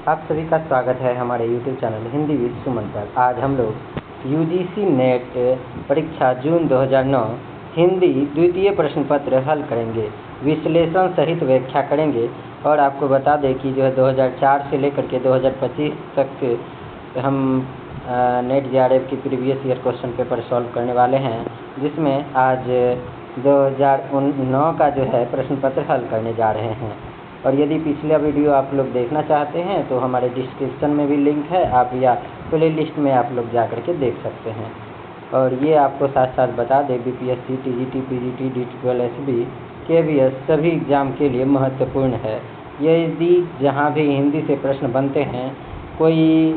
आप सभी का स्वागत है हमारे YouTube चैनल हिंदी विद सुमन पर। आज हम लोग UGC नेट परीक्षा जून 2009 हिंदी द्वितीय प्रश्न पत्र हल करेंगे, विश्लेषण सहित व्याख्या करेंगे और आपको बता दें कि जो है 2004 से लेकर के 2025 तक हम नेट JRF की previous year question paper solve करने वाले हैं, जिसमें आज 2009 का जो है प्रश्न पत्र हल करने जा रहे हैं। और यदि पिछला वीडियो आप लोग देखना चाहते हैं तो हमारे डिस्क्रिप्शन में भी लिंक है, आप या प्ले लिस्ट में आप लोग जा कर के देख सकते हैं। और ये आपको साथ साथ बता दें BPSC, TGT, PGT, DT12 SB, KVS सभी एग्ज़ाम के लिए महत्वपूर्ण है। यदि जहाँ भी हिंदी से प्रश्न बनते हैं, कोई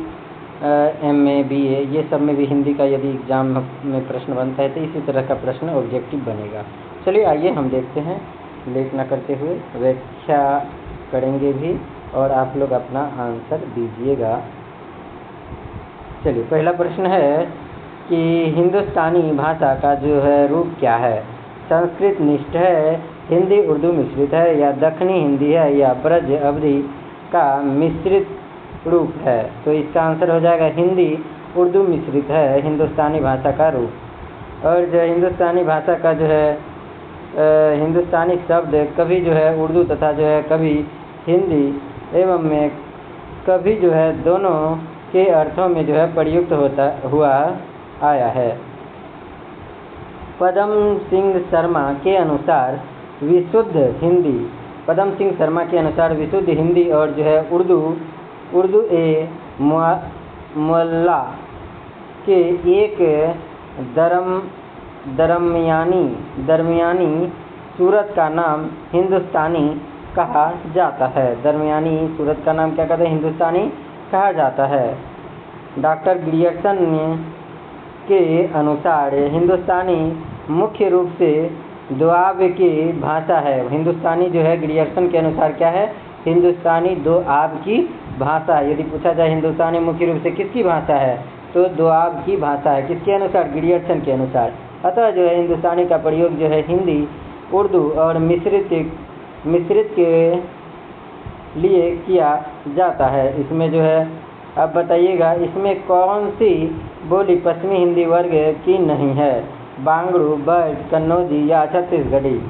MA BA ये सब में भी हिंदी का यदि एग्ज़ाम में प्रश्न बनता है तो इसी तरह का प्रश्न ऑब्जेक्टिव बनेगा। चलिए आइए हम देखते हैं, लेट न करते हुए व्याख्या करेंगे भी और आप लोग अपना आंसर दीजिएगा। चलिए पहला प्रश्न है कि हिंदुस्तानी भाषा का जो है रूप क्या है? संस्कृत निष्ठ है, हिंदी उर्दू मिश्रित है, या दक्षिणी हिंदी है, या ब्रज अवधी का मिश्रित रूप है? तो इसका आंसर हो जाएगा हिंदी उर्दू मिश्रित है हिंदुस्तानी भाषा का रूप। और जो हिंदुस्तानी भाषा का जो है हिंदुस्तानी शब्द कभी जो है उर्दू तथा जो है कभी हिंदी एवं में कभी जो है दोनों के अर्थों में जो है प्रयुक्त हुआ आया है। पदम सिंह शर्मा के अनुसार विशुद्ध हिंदी, पदम सिंह शर्मा के अनुसार विशुद्ध हिंदी और जो है उर्दू मुअल्ला के एक दरमियानी सूरत का नाम हिंदुस्तानी कहा जाता है। दरमियानी सूरत का नाम क्या कहते हैं? हिंदुस्तानी कहा जाता है। डॉक्टर ग्रियर्सन के अनुसार हिंदुस्तानी मुख्य रूप से दोआब की भाषा है। हिंदुस्तानी जो है ग्रियर्सन के अनुसार क्या है? हिंदुस्तानी दोआब की भाषा। यदि पूछा जाए हिंदुस्तानी मुख्य रूप से किसकी भाषा है, तो दोआब की भाषा है। किसके अनुसार? ग्रियर्सन के अनुसार। अतः जो है हिंदुस्तानी का प्रयोग जो है हिंदी, उर्दू और मिश्रित के लिए किया जाता है। इसमें जो है अब बताइएगा, इसमें कौन सी बोली पश्चिमी हिंदी वर्ग की नहीं है? बांगड़ू, बर्ड, कन्नौजी या छत्तीसगढ़ी?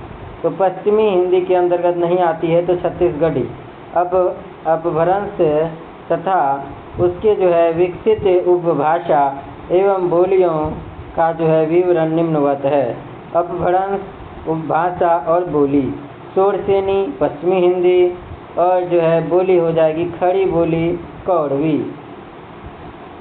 तो पश्चिमी हिंदी के अंतर्गत नहीं आती है तो छत्तीसगढ़ी। अब अपभ्रंश तथा उसके जो है विकसित उपभाषा एवं बोलियों का जो है विवरण निम्नवत है। अपभ्रंश, उपभाषा और बोली। शोरसेनी पश्चिमी हिंदी और जो है बोली हो जाएगी खड़ी बोली कौड़वी।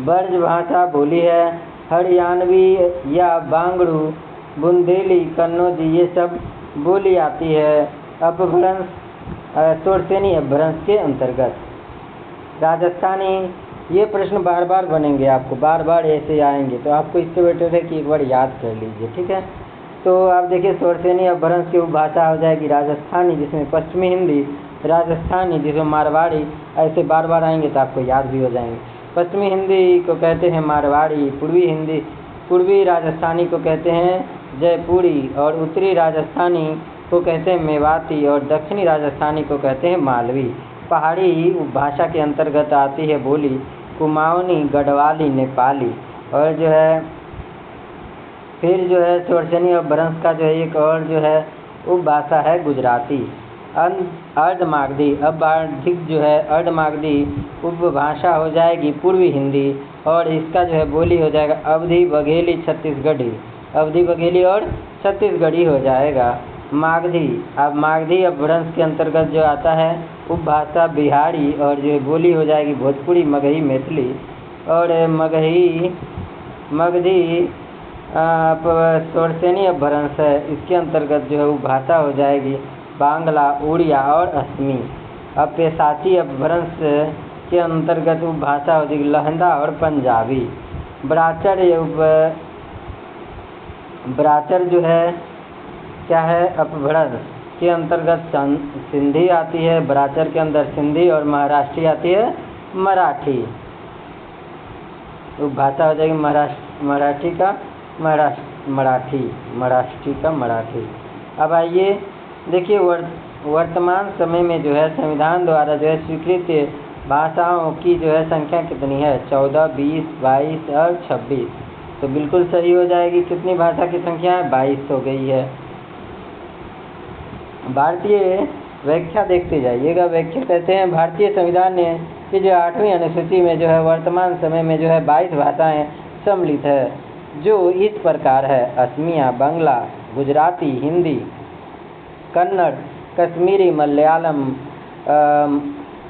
ब्रज भाषा बोली है हरियाणवी या बांगड़ू, बुंदेली, कन्नौजी ये सब बोली आती है अपभ्रंश, शोरसेनी अपभ्रंश के अंतर्गत। राजस्थानी, ये प्रश्न बार बार बनेंगे, आपको बार बार ऐसे आएंगे, तो आपको इससे बेटर है कि एक बार याद कर लीजिए, ठीक है। तो आप देखिए शोरसेनी अपभ्रंश की उपभाषा हो जाएगी राजस्थानी, जिसमें पश्चिमी हिंदी, राजस्थानी जिसमें मारवाड़ी, ऐसे बार बार आएंगे तो आपको याद भी हो जाएंगे। पश्चिमी हिंदी को कहते हैं मारवाड़ी, पूर्वी राजस्थानी को कहते हैं जयपुरी, और उत्तरी राजस्थानी को कहते हैं मेवाती, और दक्षिणी राजस्थानी को कहते हैं मालवी। पहाड़ी उपभाषा के अंतर्गत आती है बोली कुमाऊनी, गढ़वाली, नेपाली। और जो है फिर जो है शोरसेनी अपभ्रंश का जो है एक और जो है उपभाषा है गुजराती। अर्धमागधी, अब अधिक जो है अर्धमागधी उपभाषा हो जाएगी पूर्वी हिंदी, और इसका जो है बोली हो जाएगा अवधी, बघेली, छत्तीसगढ़ी। अवधी, बघेली और छत्तीसगढ़ी हो जाएगा। मागधी, अब मागधी अपभ्रंश के अंतर्गत जो आता है उपभाषा बिहारी, और जो है बोली हो जाएगी भोजपुरी, मगही, मैथिली। और मगधी शोरसेनी अपभ्रंश है, इसके अंतर्गत जो है उपभाषा हो जाएगी बांग्ला, उड़िया और असमी। अब पेशाची अपभ्रंश के अंतर्गत उपभाषा हो जाएगी लहंदा और पंजाबी। ब्राचर जो है क्या है? अपभ्रंश के अंतर्गत सिंधी आती है, ब्राचर के अंदर सिंधी, और महाराष्ट्री आती है मराठी। उपभाषा हो जाएगी महाराष्ट्री का मराठी। अब आइए देखिए वर्तमान समय में जो है संविधान द्वारा जो है स्वीकृत भाषाओं की जो है संख्या कितनी है? 14, 20, 22 और 26। तो बिल्कुल सही हो जाएगी। कितनी भाषा की संख्या है? 22 हो गई है। भारतीय व्याख्या देखते जाइएगा। व्याख्या कहते हैं भारतीय संविधान ने की जो 8वीं अनुसूची में जो है वर्तमान समय में जो है 22 भाषाएं सम्मिलित है, जो इस प्रकार है: असमिया, बांग्ला, गुजराती, हिंदी, कन्नड़, कश्मीरी, मलयालम,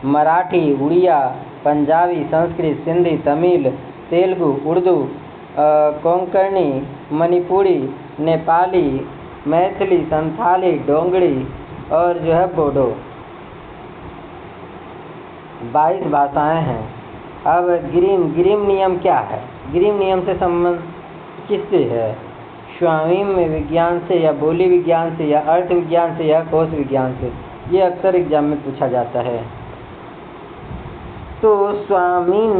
मराठी, उड़िया, पंजाबी, संस्कृत, सिंधी, तमिल, तेलुगु, उर्दू, कोंकणी, मणिपुरी, नेपाली, मैथिली, संथाली, डोंगरी और जो है बोडो। 22 भाषाएं हैं। अब ग्रीम नियम क्या है? ग्रीम नियम से संबंध किससे है? स्वामित्व विज्ञान से या बोली विज्ञान से या अर्थ विज्ञान से या कोश विज्ञान से? ये अक्सर एग्जाम में पूछा जाता है। तो स्वनिम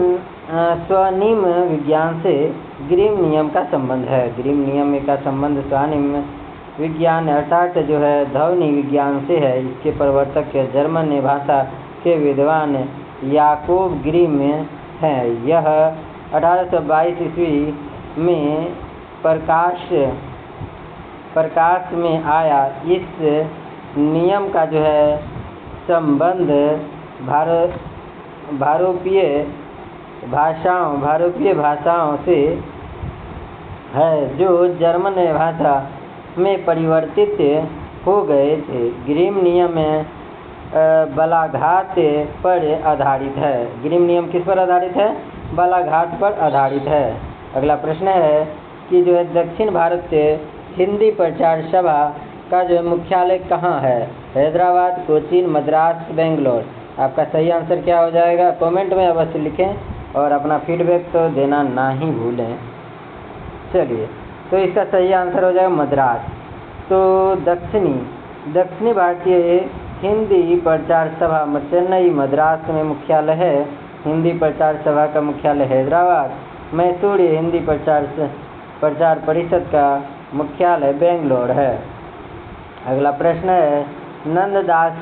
विज्ञान से ग्रीम नियम का संबंध है। ग्रीम नियम का संबंध स्वनिम विज्ञान अर्थात जो है ध्वनि विज्ञान से है। इसके प्रवर्तक जर्मन भाषा के विद्वान याकूब ग्रीम हैं। यह 1822 ईस्वी में प्रकाश में आया। इस नियम का जो है संबंध भारोपीय भाषाओं से है, जो जर्मन भाषा में परिवर्तित हो गए थे। ग्रीम नियम बलाघात पर आधारित है। ग्रीम नियम किस पर आधारित है? बलाघात पर आधारित है। अगला प्रश्न है कि जो है दक्षिण भारत से हिंदी प्रचार सभा का जो मुख्यालय कहाँ है? हैदराबाद, कोचीन, मद्रास, बेंगलोर। आपका सही आंसर क्या हो जाएगा? कमेंट में अवश्य लिखें और अपना फीडबैक तो देना ना ही भूलें। चलिए, तो इसका सही आंसर हो जाएगा मद्रास। तो दक्षिणी भारतीय हिंदी प्रचार सभा चेन्नई, मद्रास में मुख्यालय है। हिंदी प्रचार सभा का मुख्यालय हैदराबाद। मैसूर हिंदी प्रचार परिषद का मुख्यालय बेंगलोर है। अगला प्रश्न है नंददास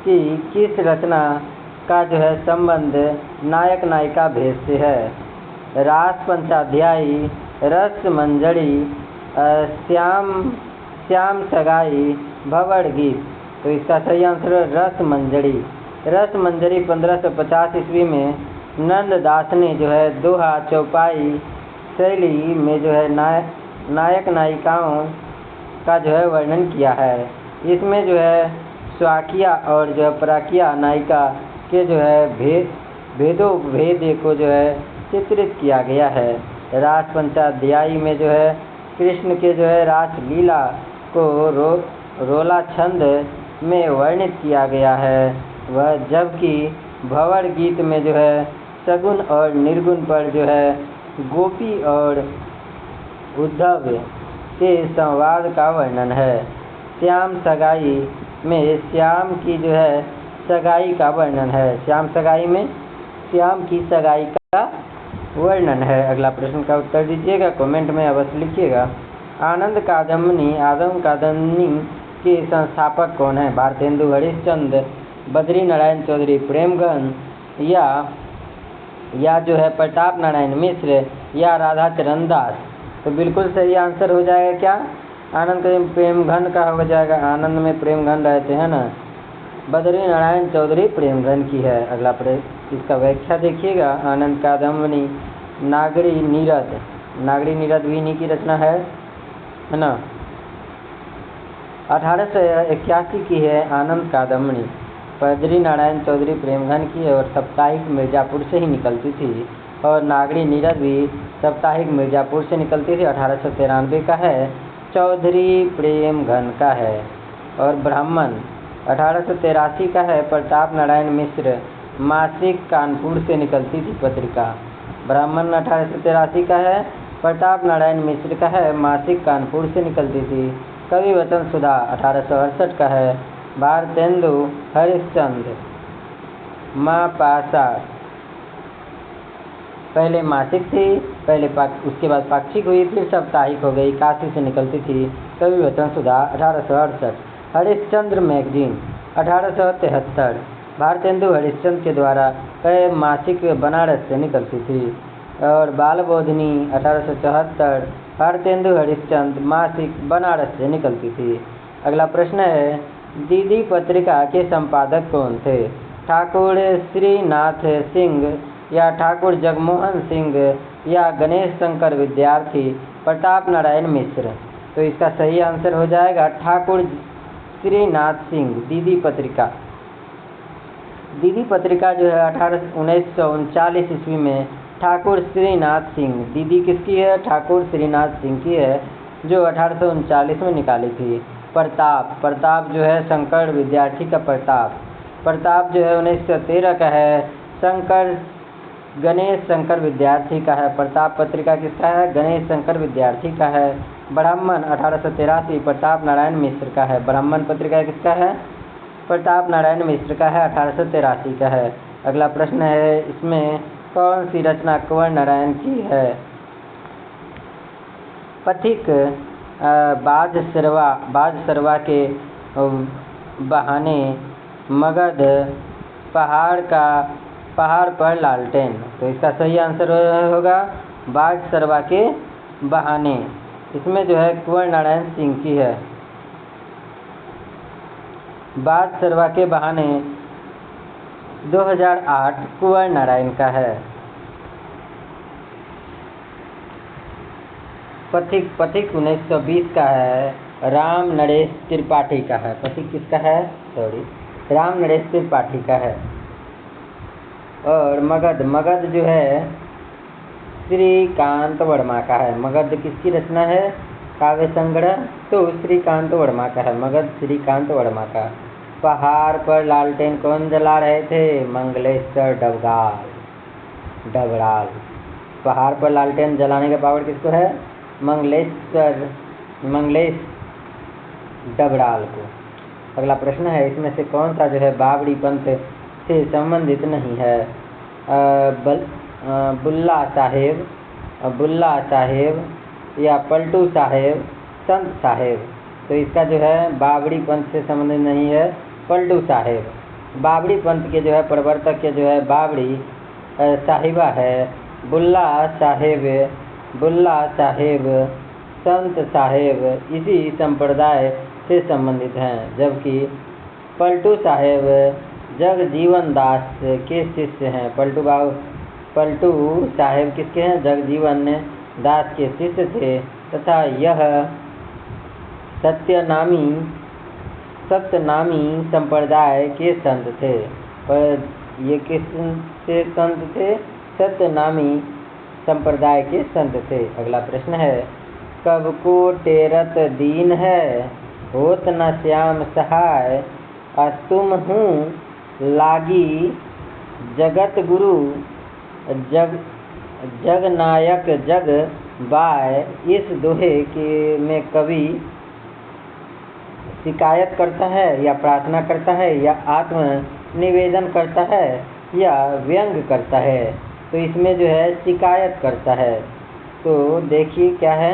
की किस रचना का जो है संबंध नायक नायिका भेद से है? रास पंचाध्यायी, रस मंजरी, श्याम सगाई, भंवर गीत। तो इसका सही आंसर है रस मंजरी। रस मंजरी 1550 ईस्वी में नंददास ने जो है दोहा चौपाई शैली में जो है नायक नायिकाओं का जो है वर्णन किया है। इसमें जो है स्वाकिया और जो है पराकिया नायिका के जो है भेद को जो है चित्रित किया गया है। रास पंचाध्यायी में जो है कृष्ण के जो है रास लीला को रोला छंद में वर्णित किया गया है। वह जबकि भंवर गीत में जो है सगुन और निर्गुण पर जो है गोपी और उद्धव के संवाद का वर्णन है। श्याम सगाई में श्याम की जो है सगाई का वर्णन है। श्याम सगाई में श्याम की सगाई का वर्णन है। अगला प्रश्न का उत्तर दीजिएगा, कमेंट में अवश्य लिखिएगा। आनंद कादम्बनी के संस्थापक कौन है? भारतेंदु हरिश्चंद्र, बद्री नारायण चौधरी, प्रेमगंज या जो है प्रताप नारायण मिश्र या राधा चरण दास। तो बिल्कुल सही आंसर हो जाएगा क्या? आनंद प्रेमघन का हो जाएगा। आनंद में प्रेमघन रहते हैं ना। बद्री नारायण चौधरी प्रेमघन की है। अगला प्रश्न, इसका व्याख्या देखिएगा। आनंद कादम्बनी नागरी नीरद भी इन्हीं की रचना है ना। 1881 की है आनंद कादम्बनी। बद्री नारायण चौधरी प्रेमघन की है और साप्ताहिक मिर्ज़ापुर से ही निकलती थी। और नागरी नीरद भी साप्ताहिक मिर्ज़ापुर से निकलती थी। 1893 का है। चौधरी प्रेमघन का है। और ब्राह्मण 1883 का है। प्रताप नारायण मिश्र मासिक कानपुर से निकलती थी पत्रिका। ब्राह्मण 1883 का है। प्रताप नारायण मिश्र का है। मासिक कानपुर से निकलती थी। कवि वचन सुधा 1868 का है। भारतेंदु हरिश्चंद्र माँ पासा पहले मासिक थी, उसके बाद पाक्षिक हुई, फिर साप्ताहिक हो गई। काशी से निकलती थी। कवि वचन सुधा 1868। हरिश्चंद्र मैगजीन 1873। भारतेंदु हरिश्चंद्र के द्वारा कई मासिक बनारस से निकलती थी। और बालबोधिनी 1874 भारतेंदु हरिश्चंद्र मासिक बनारस से निकलती थी। अगला प्रश्न है, दीदी पत्रिका के संपादक कौन थे? ठाकुर श्रीनाथ सिंह या ठाकुर जगमोहन सिंह या गणेश शंकर विद्यार्थी प्रताप नारायण मिश्र? तो इसका सही आंसर हो जाएगा ठाकुर श्रीनाथ सिंह। दीदी पत्रिका जो है 1939 ईस्वी में ठाकुर श्रीनाथ सिंह, दीदी किसकी है? ठाकुर श्रीनाथ सिंह की है, जो 1839 में निकाली थी। प्रताप जो है शंकर विद्यार्थी का प्रताप जो है 1913 का है। गणेश शंकर विद्यार्थी का है। प्रताप पत्रिका किसका है? गणेश शंकर विद्यार्थी का है। ब्राह्मण 1883 प्रताप नारायण मिश्र का है। ब्राह्मण पत्रिका किसका है? प्रताप नारायण मिश्र का है, 1883 का है। अगला प्रश्न है, इसमें कौन सी रचना कुंवर नारायण की है? पथिक बाज सरवा के बहाने, मगध, पहाड़ पर लालटेन। तो इसका सही आंसर होगा बाज सरवा के बहाने। इसमें जो है कुंवर नारायण सिंह की है। बाज सरवा के बहाने 2008 कुंवर नारायण का है। पथिक 1920 का है, राम नरेश त्रिपाठी का है। पथिक किसका है? राम नरेश त्रिपाठी का है। और मगध जो है श्रीकांत वर्मा का है। मगध किसकी रचना है? काव्य संग्रह, तो श्रीकांत वर्मा का है। मगध श्रीकांत वर्मा का। पहाड़ पर लालटेन कौन जला रहे थे? मंगलेश्वर डबराल। पहाड़ पर लालटेन जलाने का पावर किसको है? मंगलेश डबराल को। अगला प्रश्न है, इसमें से कौन सा जो है बाबरी पंथ से संबंधित नहीं है? बुल्ला साहेब या पलटू साहेब, संत साहेब। तो इसका जो है बाबरी पंथ से संबंधित नहीं है, पलटू साहेब। बाबरी पंथ के जो है प्रवर्तक के जो है बाबरी साहिबा है। बुल्ला साहेब संत साहेब इसी संप्रदाय से संबंधित हैं, जबकि पलटू साहेब जगजीवन दास के शिष्य हैं। पलटू साहेब किसके हैं? जगजीवन दास के शिष्य थे तथा यह सत्यनामी संप्रदाय के संत थे। पर ये किसके संत थे? सत्यनामी संप्रदाय के संत थे। अगला प्रश्न है, कब को टेरत दीन है, होत न श्याम सहाय, तुम हूँ लागी जगत गुरु, जगनायक जग बाय। इस दोहे में कवि शिकायत करता है या प्रार्थना करता है या आत्म निवेदन करता है या व्यंग करता है? तो इसमें जो है शिकायत करता है। तो देखिए क्या है,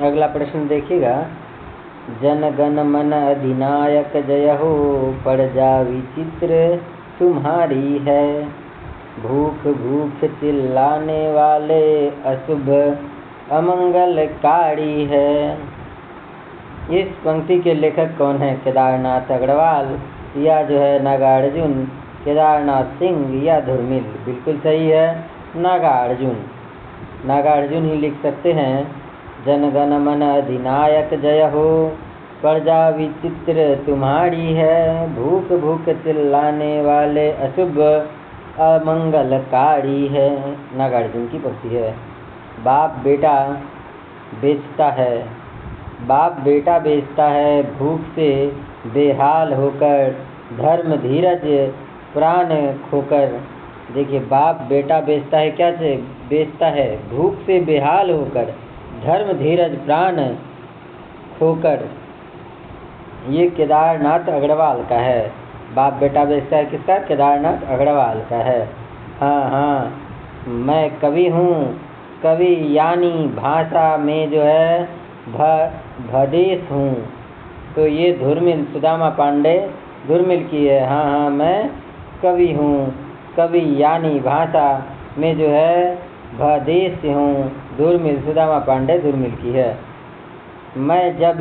अगला प्रश्न देखिएगा। जन गण मन अधिनायक जय हो, प्रजा विचित्र तुम्हारी है, भूख भूख चिल्लाने वाले अशुभ अमंगलकारी है। इस पंक्ति के लेखक कौन है? केदारनाथ अग्रवाल या जो है नागार्जुन, केदारनाथ सिंह या धुर्मिल? बिल्कुल सही है नागार्जुन ही लिख सकते हैं। जन गण मन अधिनायक जय हो, प्रजा विचित्र तुम्हारी है, भूख भूख चिल्लाने वाले अशुभ अमंगलकारी है। नागार्जुन की पंक्ति है। बाप बेटा बेचता है, भूख से बेहाल होकर, धर्म धीरज प्राण खोकर। देखिए, बाप बेटा बेचता है, क्या से बेचता है? भूख से बेहाल होकर, धर्म धीरज प्राण खोकर। ये केदारनाथ अग्रवाल का है। बाप बेटा बेचता है किसका? केदारनाथ अग्रवाल का है। हाँ, मैं कवि हूँ। कवि यानी भाषा में जो है भदेश हूँ। तो ये धुरमिल सुदामा पांडे धुरमिल की है। हाँ हाँ, मैं कवि हूँ। कवि यानी भाषा में जो है भदेश हूँ। धुरमिल सुदामा पांडे धुरमिल की है। मैं जब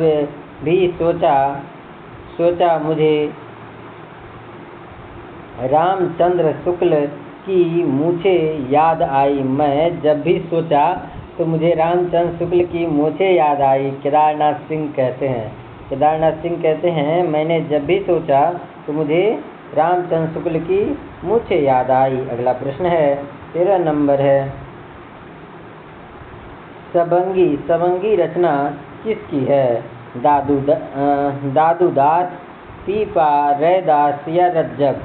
भी सोचा मुझे रामचंद्र शुक्ल की मूछें याद आई। मैं जब भी सोचा तो मुझे रामचंद्र शुक्ल की मूछें याद आई। केदारनाथ सिंह कहते हैं मैंने जब भी सोचा तो मुझे रामचंद्र शुक्ल की मूछें याद आई। अगला प्रश्न है 13 नंबर है। सबंगी रचना किसकी है? दादू दास, पीपा, रैदास या रज्जब?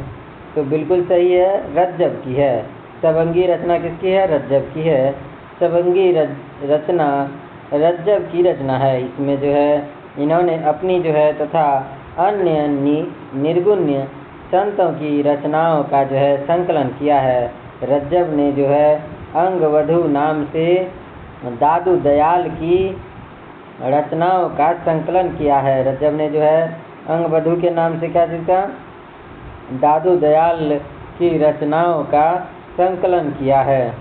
तो बिल्कुल सही है, रज्जब की है। सबंगी रचना किसकी है? रज्जब की है। सबंगी रचना रज्जब की रचना है। इसमें जो है इन्होंने अपनी जो है तथा अन्य निर्गुण्य संतों की रचनाओं का जो है संकलन किया है। रज्जब ने जो है अंगवधू नाम से दादू दयाल की रचनाओं का संकलन किया है। रज्जब ने जो है अंगवधू के नाम से क्या चीज़ का? दादू दयाल की रचनाओं का संकलन किया है।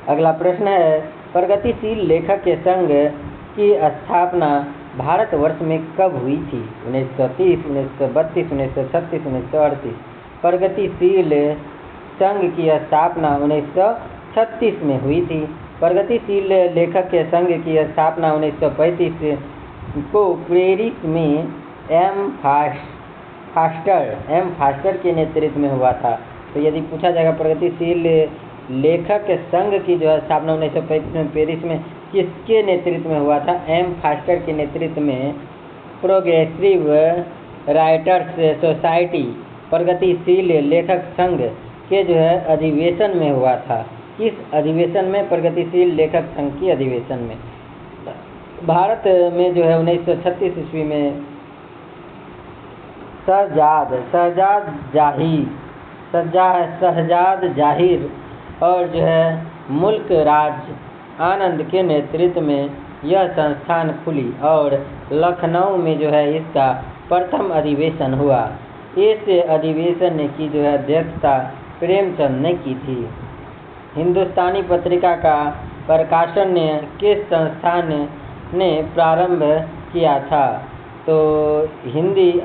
अगला प्रश्न है प्रगतिशील लेखक के संघ की स्थापना भारतवर्ष में कब हुई थी? 1930, 1932, 1936, 1938। प्रगतिशील संघ की स्थापना 1936 में हुई थी। प्रगतिशील लेखक के संघ की स्थापना 1935 को पेरिस में एम फास्टर के नेतृत्व में हुआ था। तो यदि पूछा जाएगा प्रगतिशील लेखक संघ की जो है स्थापना 1935 में पेरिस में किसके नेतृत्व में हुआ था? एम फास्टर के नेतृत्व में प्रोग्रेसिव राइटर्स सोसाइटी प्रगतिशील लेखक संघ के जो है अधिवेशन में हुआ था। किस अधिवेशन में? प्रगतिशील लेखक संघ की अधिवेशन में। भारत में जो है 1936 ईस्वी में शहजाद जाहिर और जो है मुल्क राज आनंद के नेतृत्व में यह संस्थान खुली और लखनऊ में जो है इसका प्रथम अधिवेशन हुआ। इस अधिवेशन की जो है अध्यक्षता प्रेमचंद ने की थी। हिंदुस्तानी पत्रिका का प्रकाशन किस संस्थान ने प्रारंभ किया था? तो हिंदी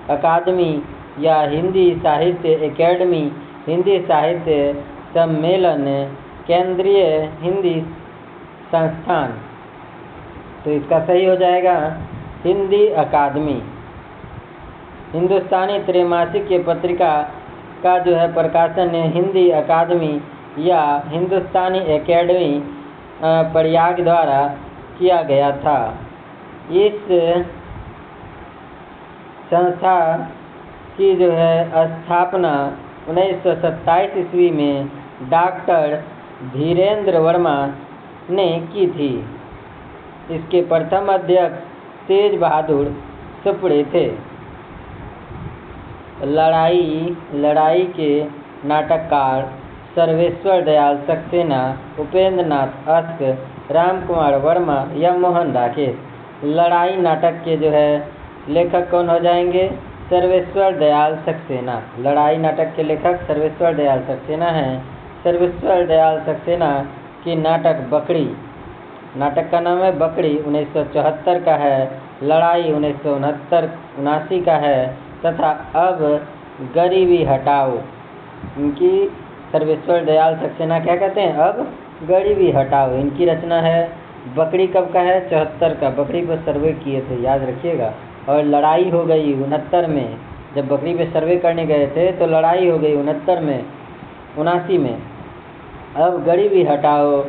अकादमी या हिंदी साहित्य एकेडमी, हिंदी साहित्य सम्मेलन, केंद्रीय हिंदी संस्थान। तो इसका सही हो जाएगा हिंदी अकादमी। हिंदुस्तानी त्रैमासिक के पत्रिका का जो है प्रकाशन हिंदी अकादमी या हिंदुस्तानी एकेडमी प्रयाग द्वारा किया गया था। इस संस्था की जो है स्थापना 1927 ईस्वी में डॉक्टर धीरेन्द्र वर्मा ने की थी। इसके प्रथम अध्यक्ष तेज बहादुर सुप्रे थे। लड़ाई के नाटककार सर्वेश्वर दयाल सक्सेना, उपेंद्र नाथ अस्क, राम कुमार वर्मा या मोहन राकेश। लड़ाई नाटक के जो है लेखक कौन हो जाएंगे? सर्वेश्वर दयाल सक्सेना। लड़ाई नाटक के लेखक सर्वेश्वर दयाल सक्सेना हैं। सर्वेश्वर दयाल सक्सेना की नाटक बकरी, नाटक का नाम है बकरी, 1974 का है। लड़ाई 1969-79 का है तथा अब गरीबी हटाओ, इनकी सर्वेश्वर दयाल सक्सेना क्या कहते हैं? अब गरीबी हटाओ, इनकी रचना है। बकरी कब का है? 74 का। बकरी पर सर्वे किए थे, याद रखिएगा। और लड़ाई हो गई 69 में, जब बकरी पे सर्वे करने गए थे तो लड़ाई हो गई 69 में, 79 में। अब गरीबी हटाओ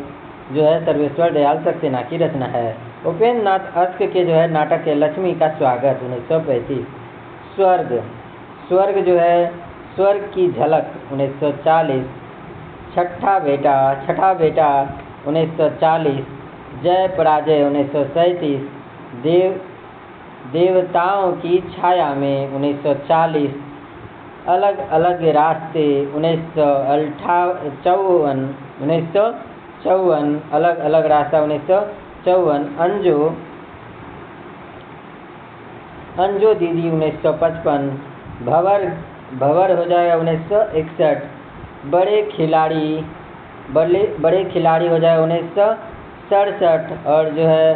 जो है सर्वेश्वर दयाल सक्सेना की रचना है। उपेंद्र नाथ अस्क के जो है नाटक है लक्ष्मी का स्वागत, 1935। स्वर्ग जो है स्वर्ग की झलक, 1940। छठा बेटा 1940। जय पराजय 1937। देवताओं की छाया में 1940। अलग अलग रास्ते 1954। 1954, अलग अलग रास्ता 1954, अंजो दीदी 1955, भवर हो जाएगा 1961, बड़े खिलाड़ी हो जाएगा 1967, और जो है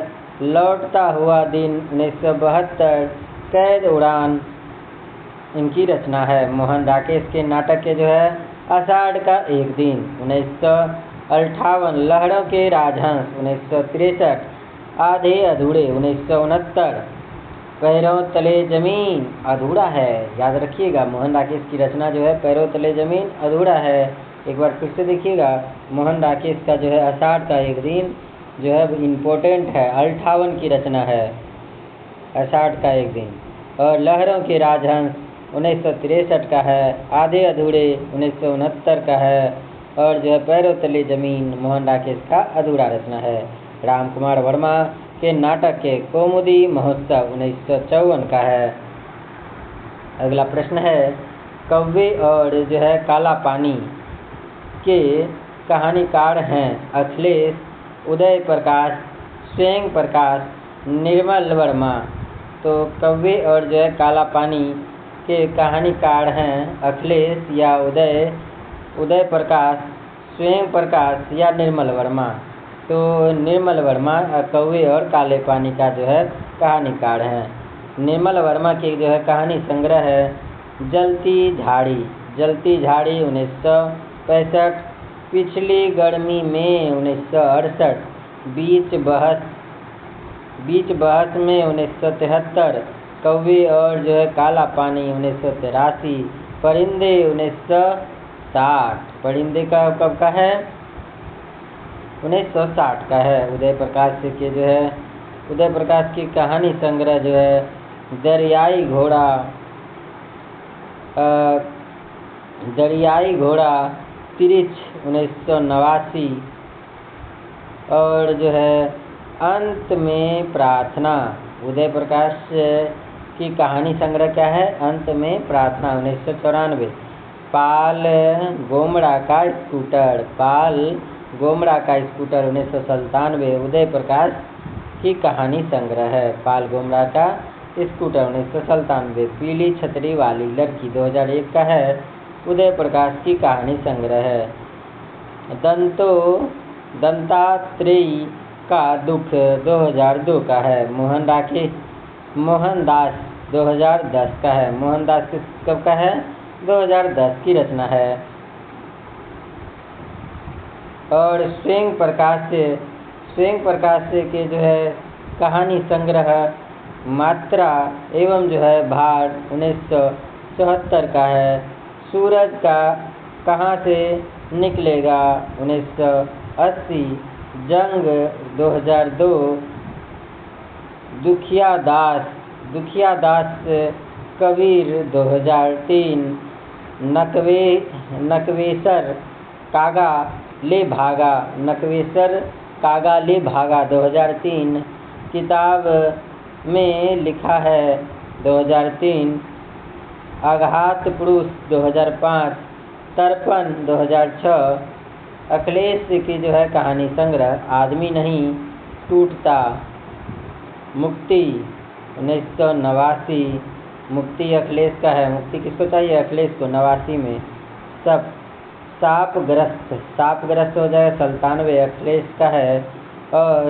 लौटता हुआ दिन 1972, कैद उड़ान इनकी रचना है। मोहन राकेश के नाटक के जो है आषाढ़ का एक दिन 1958, लहरों के राजहंस 1963, आधे अधूरे 1969, पैरों तले जमीन अधूरा है। याद रखिएगा मोहन राकेश की रचना जो है पैरों तले जमीन अधूरा है। एक बार फिर से देखिएगा, मोहन राकेश का जो है आषाढ़ का एक दिन जो है इम्पोर्टेंट है, 58 की रचना है, आषाढ़ का एक दिन। और लहरों के राजहंस 1963 का है, आधे अधूरे 1969 का है, और जो है पैरों तले जमीन मोहन राकेश का अधूरा रचना है। राम कुमार वर्मा के नाटक के कौमुदी महोत्सव 1954 का है। अगला प्रश्न है, कौवे और जो है काला पानी के कहानीकार हैं अखिलेश, उदय प्रकाश, स्वयं प्रकाश, निर्मल वर्मा। तो कौवे और जो है काला पानी के कहानीकार हैं अखिलेश या उदय प्रकाश, स्वयं प्रकाश या निर्मल वर्मा। तो निर्मल वर्मा कौवे और काले पानी का जो है कहानीकार हैं। निर्मल वर्मा की जो है कहानी संग्रह है जलती झाड़ी 1965, पिछली गर्मी में 1968, बीच बहस में 1973, कौवे और जो है काला पानी 1983, परिंदे 1960। परिंदे का कब का है? 1960 का है। उदय प्रकाश के जो है उदय प्रकाश की कहानी संग्रह जो है दरियाई घोड़ा तिरिछ 1989, और जो है अंत में प्रार्थना। उदय प्रकाश की कहानी संग्रह क्या है? अंत में प्रार्थना 1994। पाल गोमड़ा का स्कूटर 1997 उदय प्रकाश की कहानी संग्रह है। पाल गोमड़ा का स्कूटर 1997। पीली छतरी वाली लड़की 2001 का है, उदय प्रकाश की कहानी संग्रह है। दंतात्रेयी का दुख 2002 का है, मोहनदास 2010 का है। मोहनदास कब का है? 2010 की रचना है। और स्वयं प्रकाश के जो है कहानी संग्रह मात्रा एवं जो है भार 1974 का है। सूरज का कहाँ से निकलेगा 1980। जंग 2002। दुखिया दास कबीर 2003। नकवेसर कागा ले भागा 2003 किताब में लिखा है 2003। आघात पुरुष 2005। तर्पण 2006। अखिलेश की जो है कहानी संग्रह आदमी नहीं टूटता। मुक्ति 1989। मुक्ति अखिलेश का है। मुक्ति किसको चाहिए? अखिलेश को। 89 में। सापग्रस्त हो जाएगा 97 अखिलेश का है। और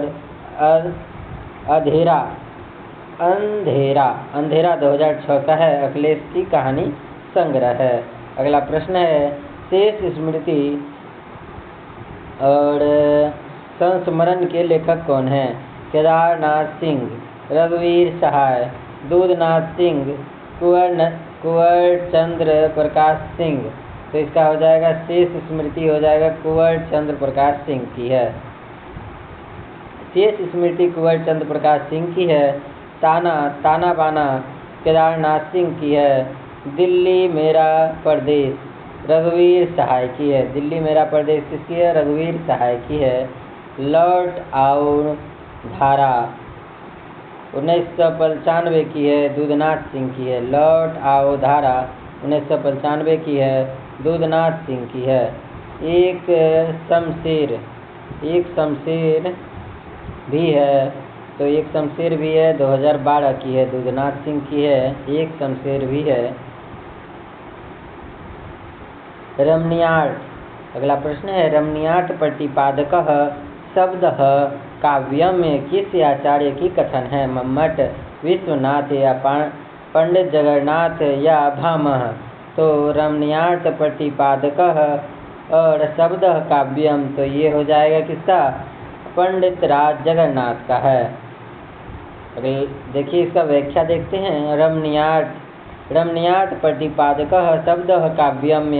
अंधेरा 2006 का है, अखिलेश की कहानी संग्रह है। अगला प्रश्न है, शेष स्मृति और संस्मरण के लेखक कौन हैं? केदारनाथ सिंह, रघुवीर सहाय, दूधनाथ सिंह, कुंवर चंद्र प्रकाश सिंह। तो इसका हो जाएगा शेष स्मृति हो जाएगा कुंवर चंद्र प्रकाश सिंह की है। शेष स्मृति कुंवर चंद्र प्रकाश सिंह की है। ताना बाना केदारनाथ सिंह की है। दिल्ली मेरा परदेश रघुवीर सहाय की है। दिल्ली मेरा परदेश किसकी है? रघुवीर सहाय की है। लौट आओ धारा 1995 की है, दूधनाथ सिंह की है। लौट आओ धारा 1995 की है, दूधनाथ सिंह की है। एक शमशेर एक शमशेर भी है, तो एक शमशेर भी है 2012 की है, दुधनाथ सिंह की है, एक शमशेर भी है। रमणीयाट, अगला प्रश्न है रमणीयाट प्रतिपादकः शब्दः काव्यम में किस आचार्य की कथन है? मम्मट, विश्वनाथ या पंडित जगन्नाथ या भामह? तो रमणीयाट प्रतिपादकः और शब्दः काव्यम, तो ये हो जाएगा किसका? पंडित राज जगन्नाथ का है। अगले देखिए इसका व्याख्या देखते हैं। रमणीयाट प्रतिपादकः शब्दः काव्यम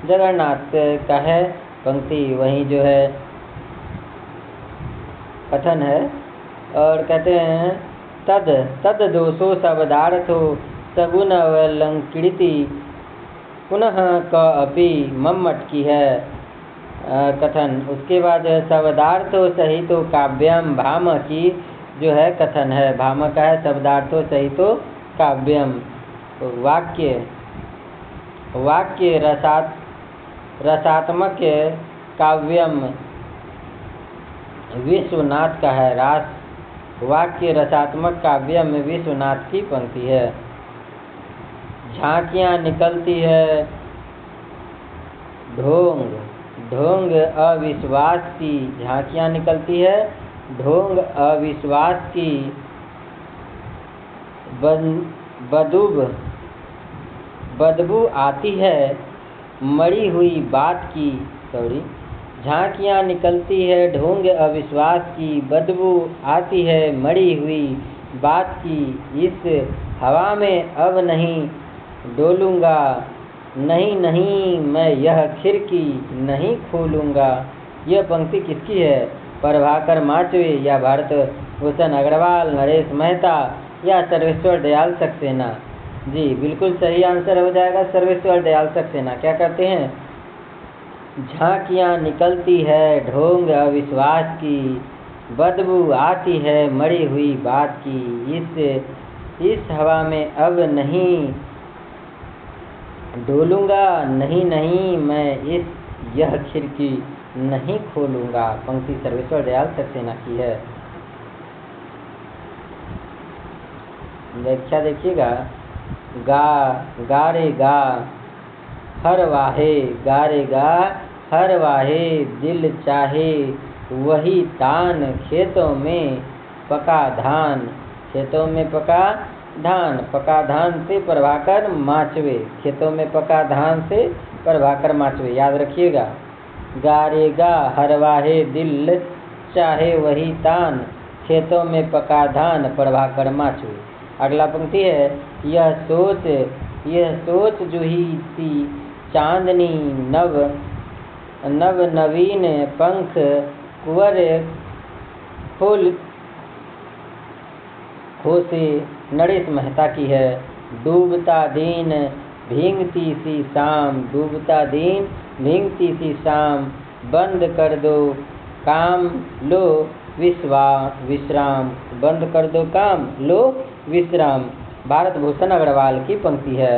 जगन्नाथ का है पंक्ति, वहीं जो है कथन है। और कहते हैं तद दोषो शब्दार्थो सगुण अवलंकृति पुनः क अपि, मम्मट की है कथन। उसके बाद शब्दार्थो सहितो काव्यम, भामह की जो है कथन है, भामह का है शब्दार्थो सहितो काव्यम। तो वाक्य रसात्मक काव्यम विश्वनाथ का है। वाक्य रसात्मक काव्यम विश्वनाथ की पंक्ति है। झांकियाँ निकलती है ढोंग अविश्वास की, झांकियाँ निकलती है ढोंग अविश्वास की। बदबू आती है मरी हुई बात की, झांकियाँ निकलती है ढोंग अविश्वास की, बदबू आती है मरी हुई बात की। इस हवा में अब नहीं डोलूंगा, नहीं मैं यह खिड़की नहीं खोलूंगा। यह पंक्ति किसकी है? प्रभाकर माचवे या भारत भूषण अग्रवाल, नरेश मेहता या सर्वेश्वर दयाल सक्सेना? जी बिल्कुल सही आंसर हो जाएगा सर्वेश्वर दयाल सक्सेना। क्या कहते हैं? झांकियाँ निकलती है ढोंग अविश्वास की, बदबू आती है मरी हुई बात की। इस हवा में अब नहीं डोलूंगा, नहीं मैं यह खिड़की नहीं खोलूंगा। पंक्ति सर्वेश्वर दयाल सक्सेना की है। व्याख्या देखिएगा। गा रे गा हर वाहे, गा रे गा हर वाहे, दिल चाहे वही तान, खेतों में पका धान, खेतों में पका धान। पका धान से प्रभाकर माचवे, खेतों में पका धान से प्रभाकर माचवे, याद रखिएगा। गा रे गा हर वाहे, दिल चाहे वही तान, खेतों में पका धान, प्रभाकर माचवे। अगला पंक्ति है यह सोच जूही सी चांदनी, नव नवीन पंख कुंवर खोसे, नरेश मेहता की है। डूबता दिन भींगती सी शाम, डूबता दिन भींगती सी शाम, बंद कर दो काम लो विश्राम, बंद कर दो काम लो विश्राम, भारत भूषण अग्रवाल की पंक्ति है।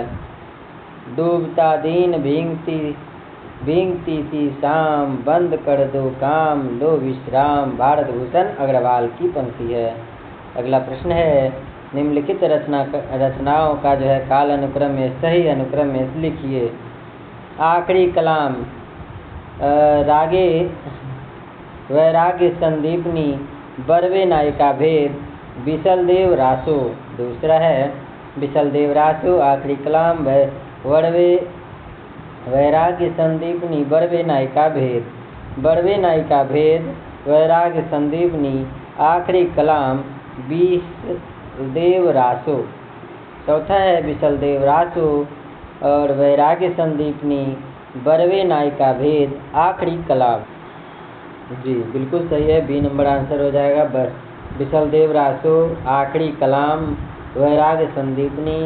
डूबता दिन भींगती सी शाम, बंद कर दो काम लो विश्राम, भारत भूषण अग्रवाल की पंक्ति है। अगला प्रश्न है निम्नलिखित रचनाओं का जो है काल अनुक्रम में सही अनुक्रम में लिखिए। आखिरी कलाम वैराग्य संदीपनी, बरवे नायिका भेद, बिशलदेव रासो। दूसरा है बिशलदेव रासो, आखिरी कलाम वैराग्य संदीपनी, बरवे नायिका भेद, बरवे नायिका भेद, वैराग्य संदीपनी, आखिरी कलाम बिशलदेव रासो। चौथा है बिशलदेव रासो और वैराग्य संदीपनी, बरवे नायिका भेद, आखिरी कलाम। जी बिल्कुल सही है, बी नंबर आंसर हो जाएगा। बिशलदेव रासो, आखिरी कलाम, वैराग्य संदीपनी,